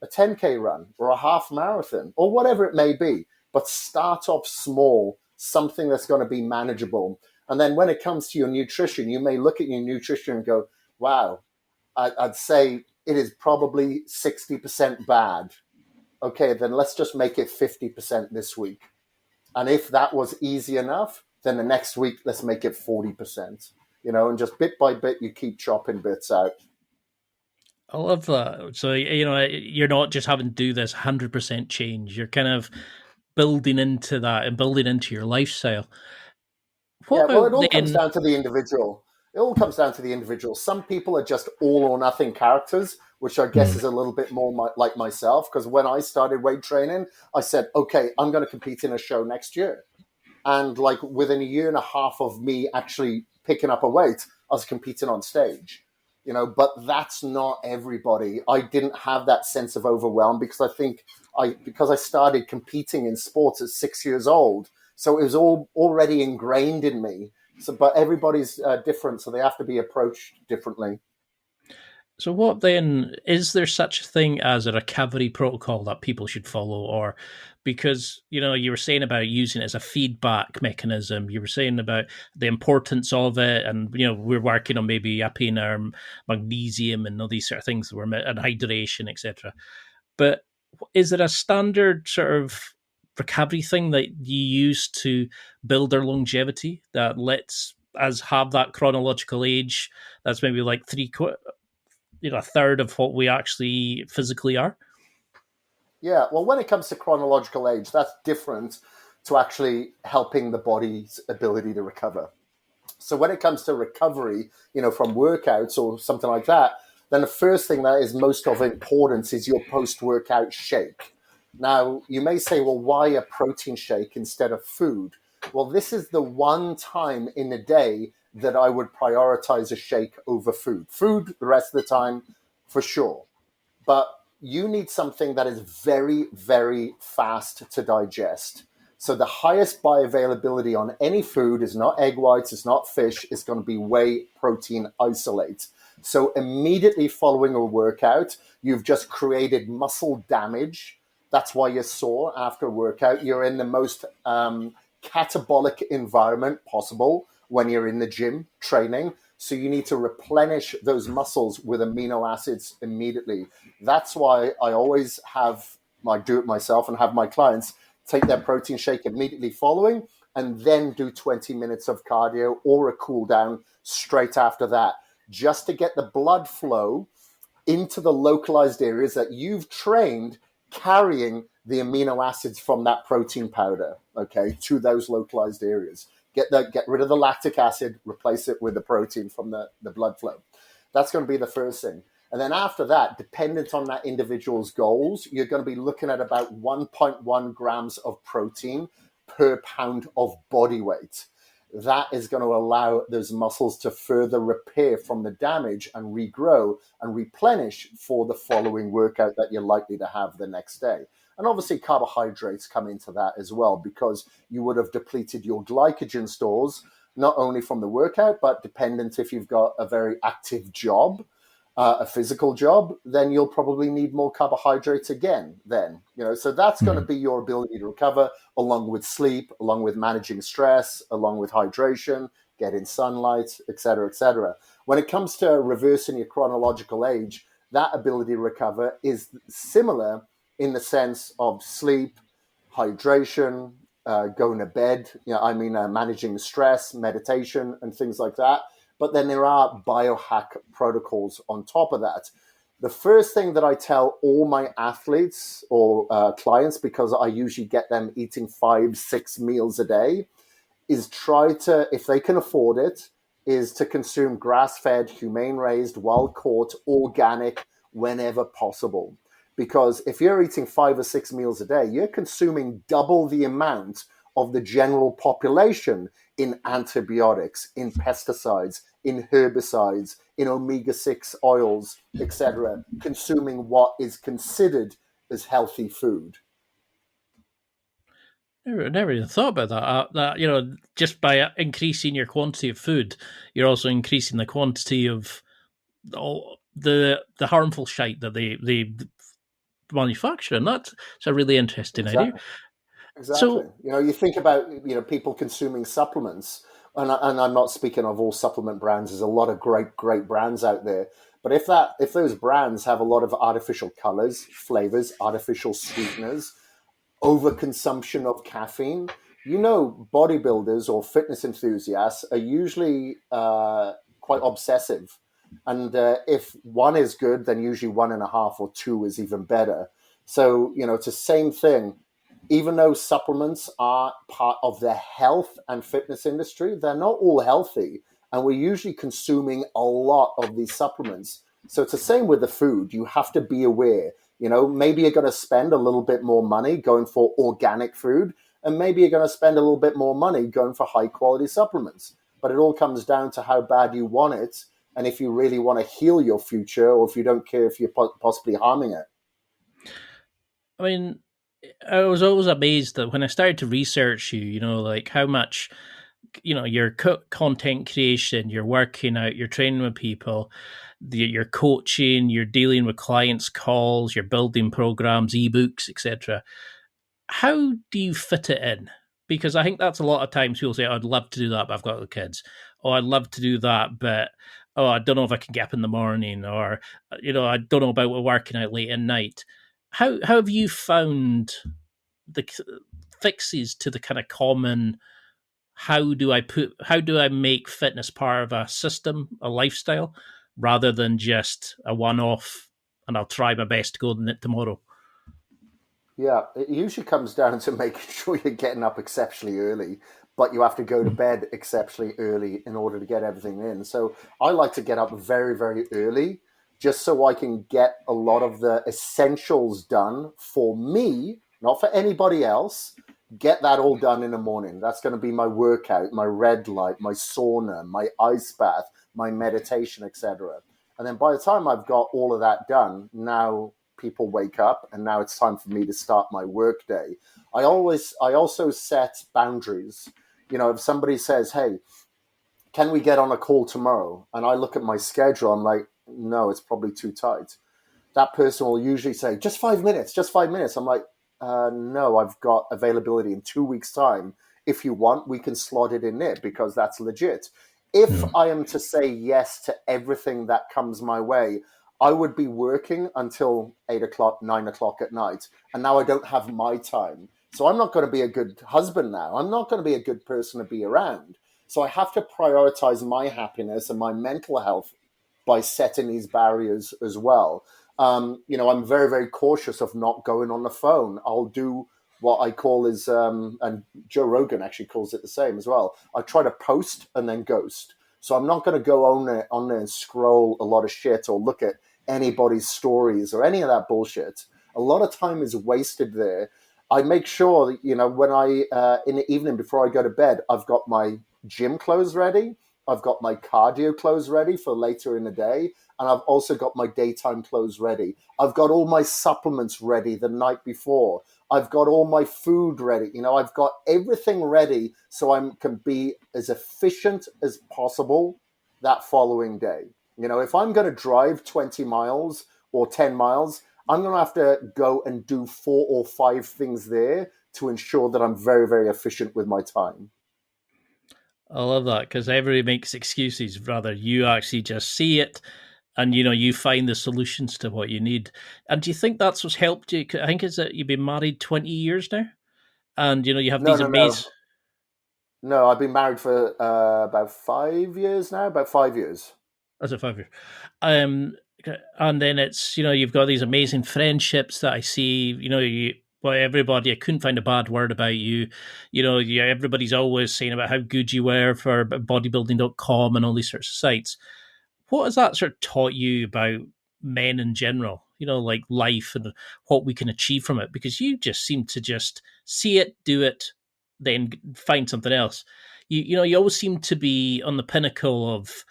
a 10K run or a half marathon or whatever it may be. But start off small, something that's going to be manageable. And then when it comes to your nutrition, you may look at your nutrition and go, wow, I'd say it is probably 60% bad. Okay, then let's just make it 50% this week. And if that was easy enough, then the next week, let's make it 40%, and just bit by bit, you keep chopping bits out. I love that. So, you're not just having to do this 100% change. You're kind of building into that and building into your lifestyle. Yeah, What well, it about all comes then? down to the individual. It all comes down to the individual. Some people are just all or nothing characters, which I guess Hmm. is a little bit more like myself. Because when I started weight training, I said, okay, I'm going to compete in a show next year. And like within a year and a half of me actually picking up a weight, I was competing on stage. But that's not everybody. I didn't have that sense of overwhelm because because I started competing in sports at 6 years old. So it was all already ingrained in me. So, but everybody's different, so they have to be approached differently. So, what then is there such a thing as a recovery protocol that people should follow, or because you were saying about using it as a feedback mechanism, you were saying about the importance of it, and we're working on maybe upping our magnesium and all these sort of things, and hydration, etc. But is it a standard sort of recovery thing that you use to build our longevity that lets us have that chronological age that's maybe like a third of what we actually physically are? Yeah, well, when it comes to chronological age, that's different to actually helping the body's ability to recover. So when it comes to recovery, from workouts or something like that, then the first thing that is most of importance is your post-workout shake. Now, you may say, well, why a protein shake instead of food? Well, this is the one time in the day that I would prioritize a shake over food. Food, the rest of the time, for sure. But you need something that is very, very fast to digest. So the highest bioavailability on any food is not egg whites, it's not fish, it's going to be whey protein isolate. So immediately following a workout, you've just created muscle damage. That's why you're sore after a workout. You're in the most catabolic environment possible when you're in the gym training. So you need to replenish those muscles with amino acids immediately. That's why I always do it myself and have my clients take their protein shake immediately following and then do 20 minutes of cardio or a cool down straight after that, just to get the blood flow into the localized areas that you've trained carrying the amino acids from that protein powder, okay, to those localized areas. Get rid of the lactic acid, replace it with the protein from the blood flow. That's going to be the first thing. And then after that, dependent on that individual's goals, you're going to be looking at about 1.1 grams of protein per pound of body weight. That is going to allow those muscles to further repair from the damage and regrow and replenish for the following workout that you're likely to have the next day. And obviously carbohydrates come into that as well, because you would have depleted your glycogen stores, not only from the workout, but dependent if you've got a very active job, a physical job, then you'll probably need more carbohydrates again then. So that's going to be your ability to recover, along with sleep, along with managing stress, along with hydration, getting sunlight, et cetera, et cetera. When it comes to reversing your chronological age, that ability to recover is similar in the sense of sleep, hydration, going to bed, managing stress, meditation, and things like that. But then there are biohack protocols on top of that. The first thing that I tell all my athletes or clients, because I usually get them eating 5-6 meals a day, is try to, if they can afford it, is to consume grass-fed, humane-raised, wild-caught, organic whenever possible. Because if you're eating 5 or 6 meals a day, you're consuming double the amount of the general population in antibiotics, in pesticides, in herbicides, in omega-6 oils, etc., consuming what is considered as healthy food. Never even thought about that. Just by increasing your quantity of food, you're also increasing the quantity of all the harmful shite that they manufacture, and that's a really interesting idea. Exactly. Exactly. So, You think about, people consuming supplements. and I'm not speaking of all supplement brands. There's a lot of great brands out there. But if those brands have a lot of artificial colors, flavors, artificial sweeteners, overconsumption of caffeine, bodybuilders or fitness enthusiasts are usually quite obsessive. And if one is good, then usually one and a half or two is even better. So, it's the same thing. Even though supplements are part of the health and fitness industry, they're not all healthy. And we're usually consuming a lot of these supplements. So it's the same with the food. You have to be aware. Maybe you're going to spend a little bit more money going for organic food, and maybe you're going to spend a little bit more money going for high quality supplements. But it all comes down to how bad you want it, and if you really want to heal your future, or if you don't care if you're possibly harming it. I mean, I was always amazed that when I started to research you, like how much, your content creation, you're working out, you're training with people, you're coaching, you're dealing with clients' calls, you're building programs, ebooks, etc. How do you fit it in? Because I think that's a lot of times people say, oh, I'd love to do that, but I've got the kids. Oh, I'd love to do that, but I don't know if I can get up in the morning, or I don't know about working out late at night. How have you found the fixes to the kind of common how do I make fitness part of a system, a lifestyle, rather than just a one-off and I'll try my best to go in it tomorrow? Yeah, it usually comes down to making sure you're getting up exceptionally early, but you have to go to bed exceptionally early in order to get everything in. So I like to get up very, very early just so I can get a lot of the essentials done for me, not for anybody else. Get that all done in the morning. That's going to be my workout, my red light, my sauna, my ice bath, my meditation, etc. And then by the time I've got all of that done, now people wake up and now it's time for me to start my work day. I also set boundaries. If somebody says, hey, can we get on a call tomorrow? And I look at my schedule, I'm like, no, it's probably too tight. That person will usually say, just 5 minutes, just 5 minutes. I'm like, no, I've got availability in 2 weeks' time. If you want, we can slot it in there because that's legit. If I am to say yes to everything that comes my way, I would be working until 8 o'clock, 9 o'clock at night. And now I don't have my time. So I'm not going to be a good husband now. I'm not going to be a good person to be around. So I have to prioritize my happiness and my mental health by setting these barriers as well. I'm very, very cautious of not going on the phone. I'll do what I call is, and Joe Rogan actually calls it the same as well. I try to post and then ghost. So I'm not going to go on there and scroll a lot of shit or look at anybody's stories or any of that bullshit. A lot of time is wasted there. I make sure that, when in the evening before I go to bed, I've got my gym clothes ready. I've got my cardio clothes ready for later in the day. And I've also got my daytime clothes ready. I've got all my supplements ready the night before. I've got all my food ready. I've got everything ready so I can be as efficient as possible that following day. If I'm going to drive 20 miles or 10 miles, I'm going to have to go and do 4 or 5 things there to ensure that I'm very, very efficient with my time. I love that because everybody makes excuses. Rather, you actually just see it and, you find the solutions to what you need. And do you think that's what's helped you? I think it's that you've been married 20 years now and, you have No, these no, no. amazing... No, I've been married for about 5 years now, about 5 years. As a 5 year. And then it's, you've got these amazing friendships that I see, everybody, I couldn't find a bad word about you. Everybody's always saying about how good you were for bodybuilding.com and all these sorts of sites. What has that sort of taught you about men in general, like life and what we can achieve from it? Because you just seem to just see it, do it, then find something else. You always seem to be on the pinnacle of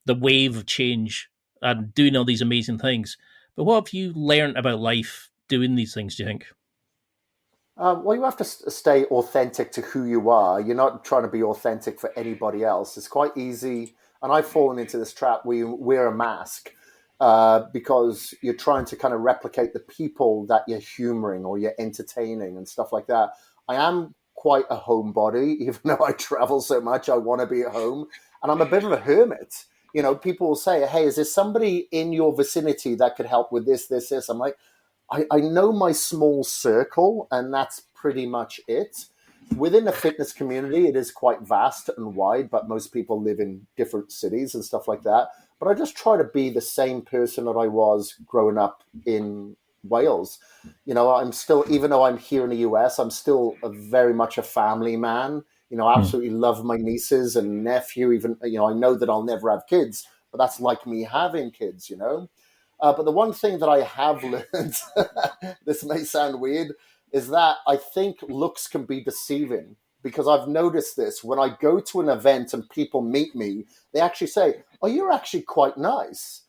the wave of change and doing all these amazing things. But what have you learned about life doing these things, do you think? Well, you have to stay authentic to who you are. You're not trying to be authentic for anybody else. It's quite easy. And I've fallen into this trap where you wear a mask because you're trying to kind of replicate the people that you're humoring or you're entertaining and stuff like that. I am quite a homebody. Even though I travel so much, I want to be at home. And I'm a bit of a hermit. People will say, hey, is there somebody in your vicinity that could help with this, this, this? I'm like, I know my small circle, and that's pretty much it. Within the fitness community, it is quite vast and wide, but most people live in different cities and stuff like that. But I just try to be the same person that I was growing up in Wales. I'm still, even though I'm here in the US, I'm still very much a family man. I absolutely love my nieces and nephew. Even, I know that I'll never have kids, but that's like me having kids, But the one thing that I have learned, this may sound weird, is that I think looks can be deceiving, because I've noticed this when I go to an event and people meet me, they actually say, oh, you're actually quite nice,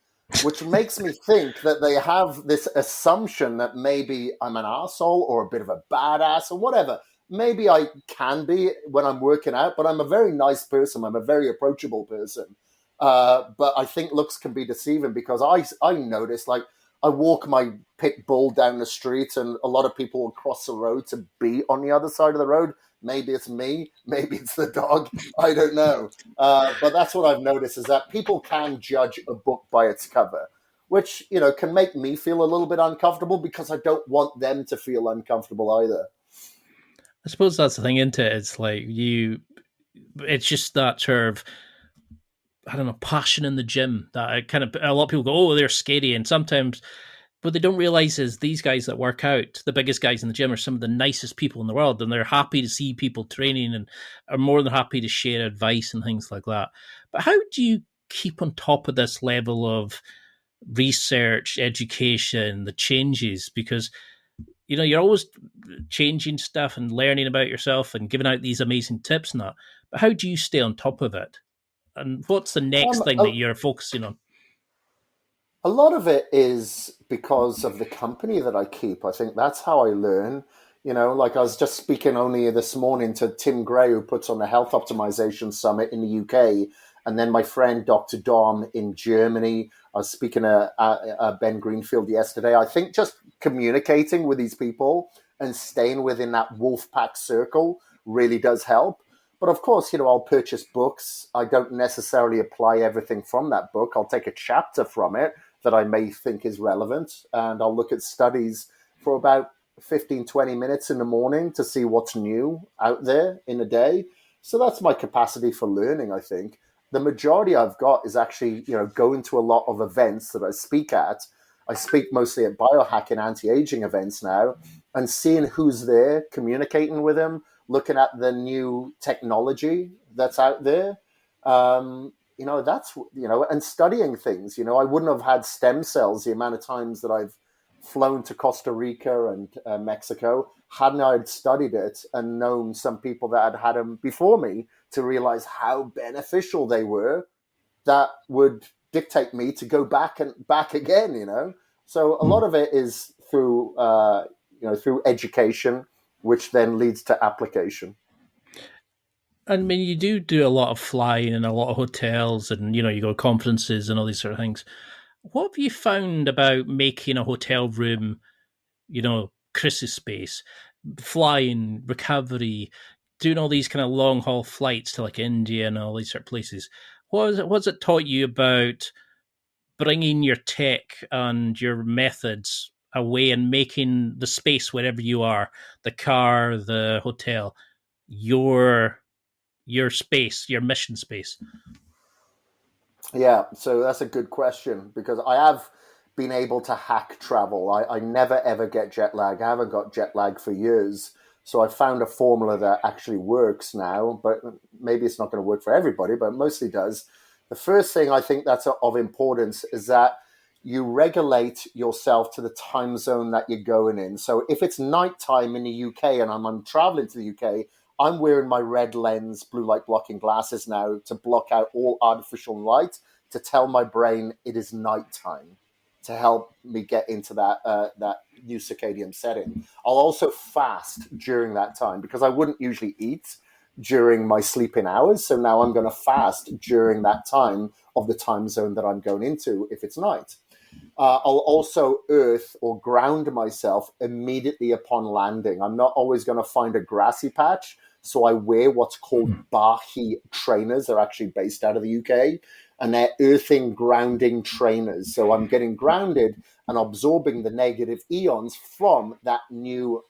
which makes me think that they have this assumption that maybe I'm an asshole or a bit of a badass or whatever. Maybe I can be when I'm working out, but I'm a very nice person. I'm a very approachable person. But I think looks can be deceiving, because I notice, like, I walk my pit bull down the street and a lot of people will cross the road to be on the other side of the road. Maybe it's me, maybe it's the dog, I don't know. But that's what I've noticed, is that people can judge a book by its cover, which, can make me feel a little bit uncomfortable, because I don't want them to feel uncomfortable either. I suppose that's the thing, isn't it? It's like it's just that sort of, I don't know, passion in the gym that a lot of people go, oh, they're scary. And sometimes what they don't realize is these guys that work out, the biggest guys in the gym, are some of the nicest people in the world. And they're happy to see people training and are more than happy to share advice and things like that. But how do you keep on top of this level of research, education, the changes? Because you're always changing stuff and learning about yourself and giving out these amazing tips and that. But how do you stay on top of it? And what's the next thing that you're focusing on? A lot of it is because of the company that I keep. I think that's how I learn. Like I was just speaking only this morning to Tim Gray, who puts on the Health Optimization Summit in the UK. And then my friend, Dr. Dom, in Germany. I was speaking to Ben Greenfield yesterday. I think just communicating with these people and staying within that wolf pack circle really does help. But of course, I'll purchase books. I don't necessarily apply everything from that book. I'll take a chapter from it that I may think is relevant, and I'll look at studies for about 15, 20 minutes in the morning to see what's new out there in a day. So that's my capacity for learning, I think. The majority I've got is actually, going to a lot of events that I speak at. I speak mostly at biohacking, anti-aging events now, and seeing who's there, communicating with them, looking at the new technology that's out there. And studying things. I wouldn't have had stem cells the amount of times that I've flown to Costa Rica and Mexico hadn't I studied it and known some people that had had them before me, to realize how beneficial they were. That would dictate me to go back and back again. So a lot of it is through through education, which then leads to application. I mean, you do a lot of flying in a lot of hotels, and you go to conferences and all these sort of things. What have you found about making a hotel room, Kris's space, flying, recovery, doing all these kind of long haul flights to like India and all these sort of places? What's it taught you about bringing your tech and your methods away and making the space wherever you are, the car, the hotel, your space, your mission space? Yeah, so that's a good question, because I have been able to hack travel. I never ever get jet lag. I haven't got jet lag for years. So I found a formula that actually works now, but maybe it's not going to work for everybody, but it mostly does. The first thing I think that's of importance is that you regulate yourself to the time zone that you're going in. So if it's nighttime in the UK and I'm traveling to the UK, I'm wearing my red lens, blue light blocking glasses now to block out all artificial light, to tell my brain it is nighttime, to help me get into that new circadian setting. I'll also fast during that time, because I wouldn't usually eat during my sleeping hours. So now I'm going to fast during that time of the time zone that I'm going into if it's night. I'll also earth or ground myself immediately upon landing. I'm not always going to find a grassy patch. So I wear what's called Bahi trainers. They're actually based out of the UK, and they're earthing, grounding trainers. So I'm getting grounded and absorbing the negative eons from that new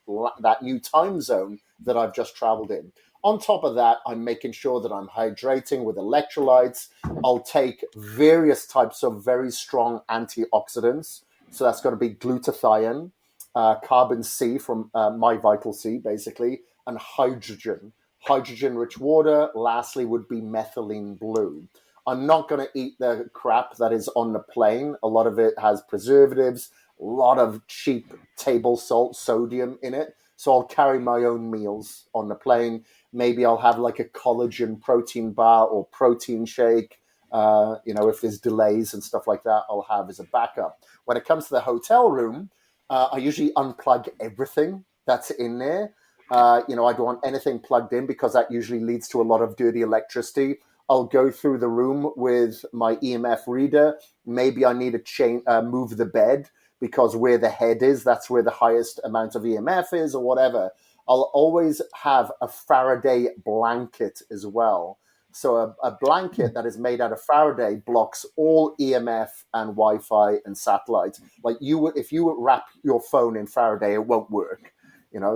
time zone that I've just traveled in. On top of that, I'm making sure that I'm hydrating with electrolytes. I'll take various types of very strong antioxidants. So that's going to be glutathione, carbon C from My Vital C, basically, and hydrogen-rich water. Lastly would be methylene blue. I'm not going to eat the crap that is on the plane. A lot of it has preservatives, a lot of cheap table salt, sodium in it. So I'll carry my own meals on the plane. Maybe I'll have like a collagen protein bar or protein shake. If there's delays and stuff like that, I'll have as a backup. When it comes to the hotel room, I usually unplug everything that's in there. I don't want anything plugged in because that usually leads to a lot of dirty electricity. I'll go through the room with my EMF reader. Maybe I need to move the bed because where the head is, that's where the highest amount of EMF is or whatever. I'll always have a Faraday blanket as well. So a blanket that is made out of Faraday blocks all EMF and Wi-Fi and satellite. Like if you wrap your phone in Faraday, it won't work.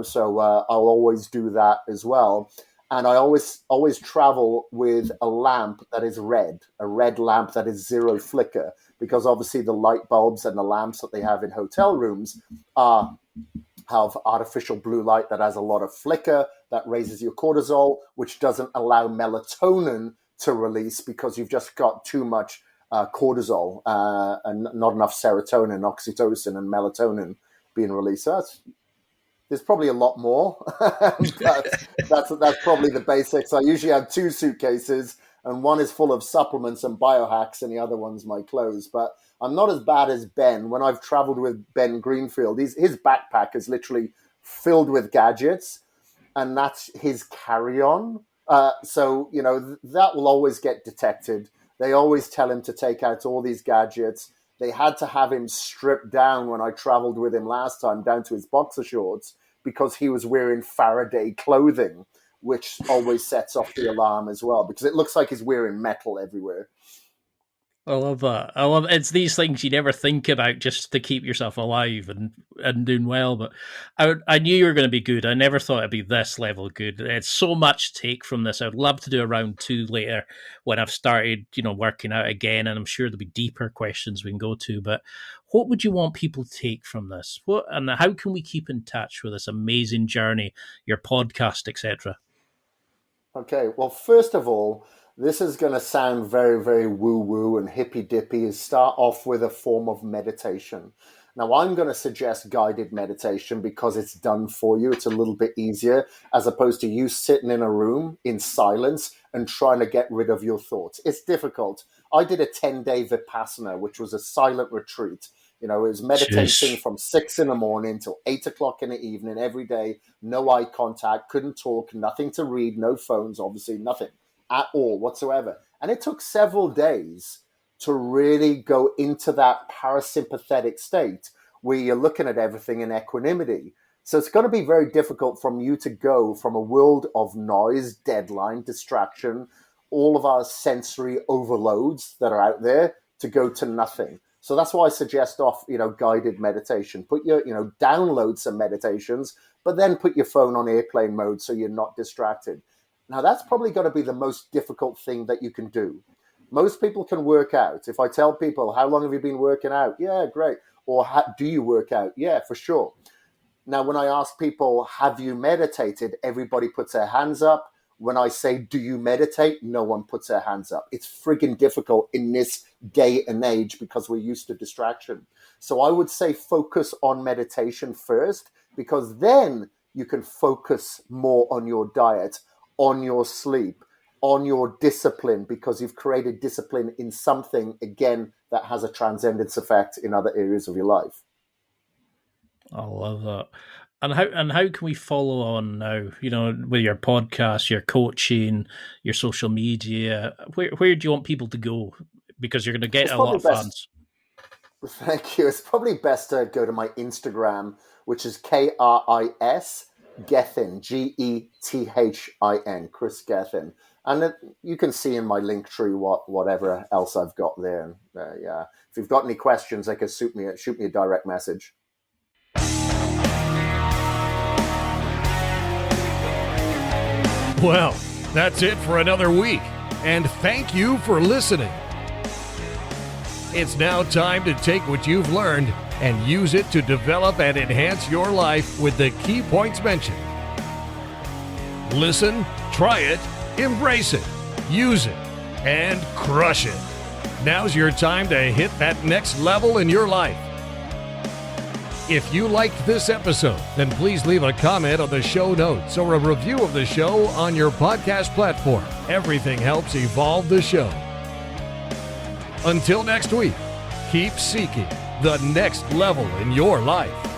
So I'll always do that as well. And I always travel with a lamp that is red, a red lamp that is zero flicker, because obviously the light bulbs and the lamps that they have in hotel rooms have artificial blue light that has a lot of flicker that raises your cortisol, which doesn't allow melatonin to release because you've just got too much cortisol and not enough serotonin, oxytocin, and melatonin being released. So there's probably a lot more. That's probably the basics. I usually have 2 suitcases, and one is full of supplements and biohacks, and the other one's my clothes. But I'm not as bad as Ben. When I've traveled with Ben Greenfield, his backpack is literally filled with gadgets, and that's his carry-on. So that will always get detected. They always tell him to take out all these gadgets. They had to have him stripped down when I traveled with him last time, down to his boxer shorts, because he was wearing Faraday clothing, which always sets off the alarm as well, because it looks like he's wearing metal everywhere. I love that. It's these things you never think about just to keep yourself alive and doing well. But I knew you were going to be good. I never thought it'd be this level good. It's so much to take from this. I'd love to do a round 2 later when I've started, working out again, and I'm sure there'll be deeper questions we can go to. But what would you want people to take from this? And how can we keep in touch with this amazing journey, your podcast, etc.? Okay. Well, first of all, this is going to sound very, very woo-woo and hippy-dippy. Is start off with a form of meditation. Now, I'm going to suggest guided meditation because it's done for you. It's a little bit easier as opposed to you sitting in a room in silence and trying to get rid of your thoughts. It's difficult. I did a 10-day Vipassana, which was a silent retreat. It was meditating from 6 a.m. till 8 o'clock in the evening every day. No eye contact, couldn't talk, nothing to read, no phones, obviously, nothing at all whatsoever. And it took several days to really go into that parasympathetic state where you're looking at everything in equanimity. So it's going to be very difficult from you to go from a world of noise, deadline, distraction, all of our sensory overloads that are out there to go to nothing. So that's why I suggest guided meditation. Download some meditations, but then put your phone on airplane mode so you're not distracted. Now, that's probably going to be the most difficult thing that you can do. Most people can work out. If I tell people, how long have you been working out? Yeah, great. Or do you work out? Yeah, for sure. Now, when I ask people, have you meditated? Everybody puts their hands up. When I say, do you meditate? No one puts their hands up. It's friggin' difficult in this day and age because we're used to distraction. So I would say focus on meditation first, because then you can focus more on your diet, on your sleep, on your discipline, because you've created discipline in something, again, that has a transcendence effect in other areas of your life. I love that. And how can we follow on now, with your podcast, your coaching, your social media? Where do you want people to go? Because you're going to get a lot of fans. Thank you. It's probably best to go to my Instagram, which is Kris Gethin, Gethin, Kris Gethin. And you can see in my link tree whatever else I've got there. Yeah. If you've got any questions, they can shoot me a direct message. Well, that's it for another week. And thank you for listening. It's now time to take what you've learned and use it to develop and enhance your life with the key points mentioned. Listen, try it, embrace it, use it, and crush it. Now's your time to hit that next level in your life. If you liked this episode, then please leave a comment on the show notes or a review of the show on your podcast platform. Everything helps evolve the show. Until next week, keep seeking the next level in your life.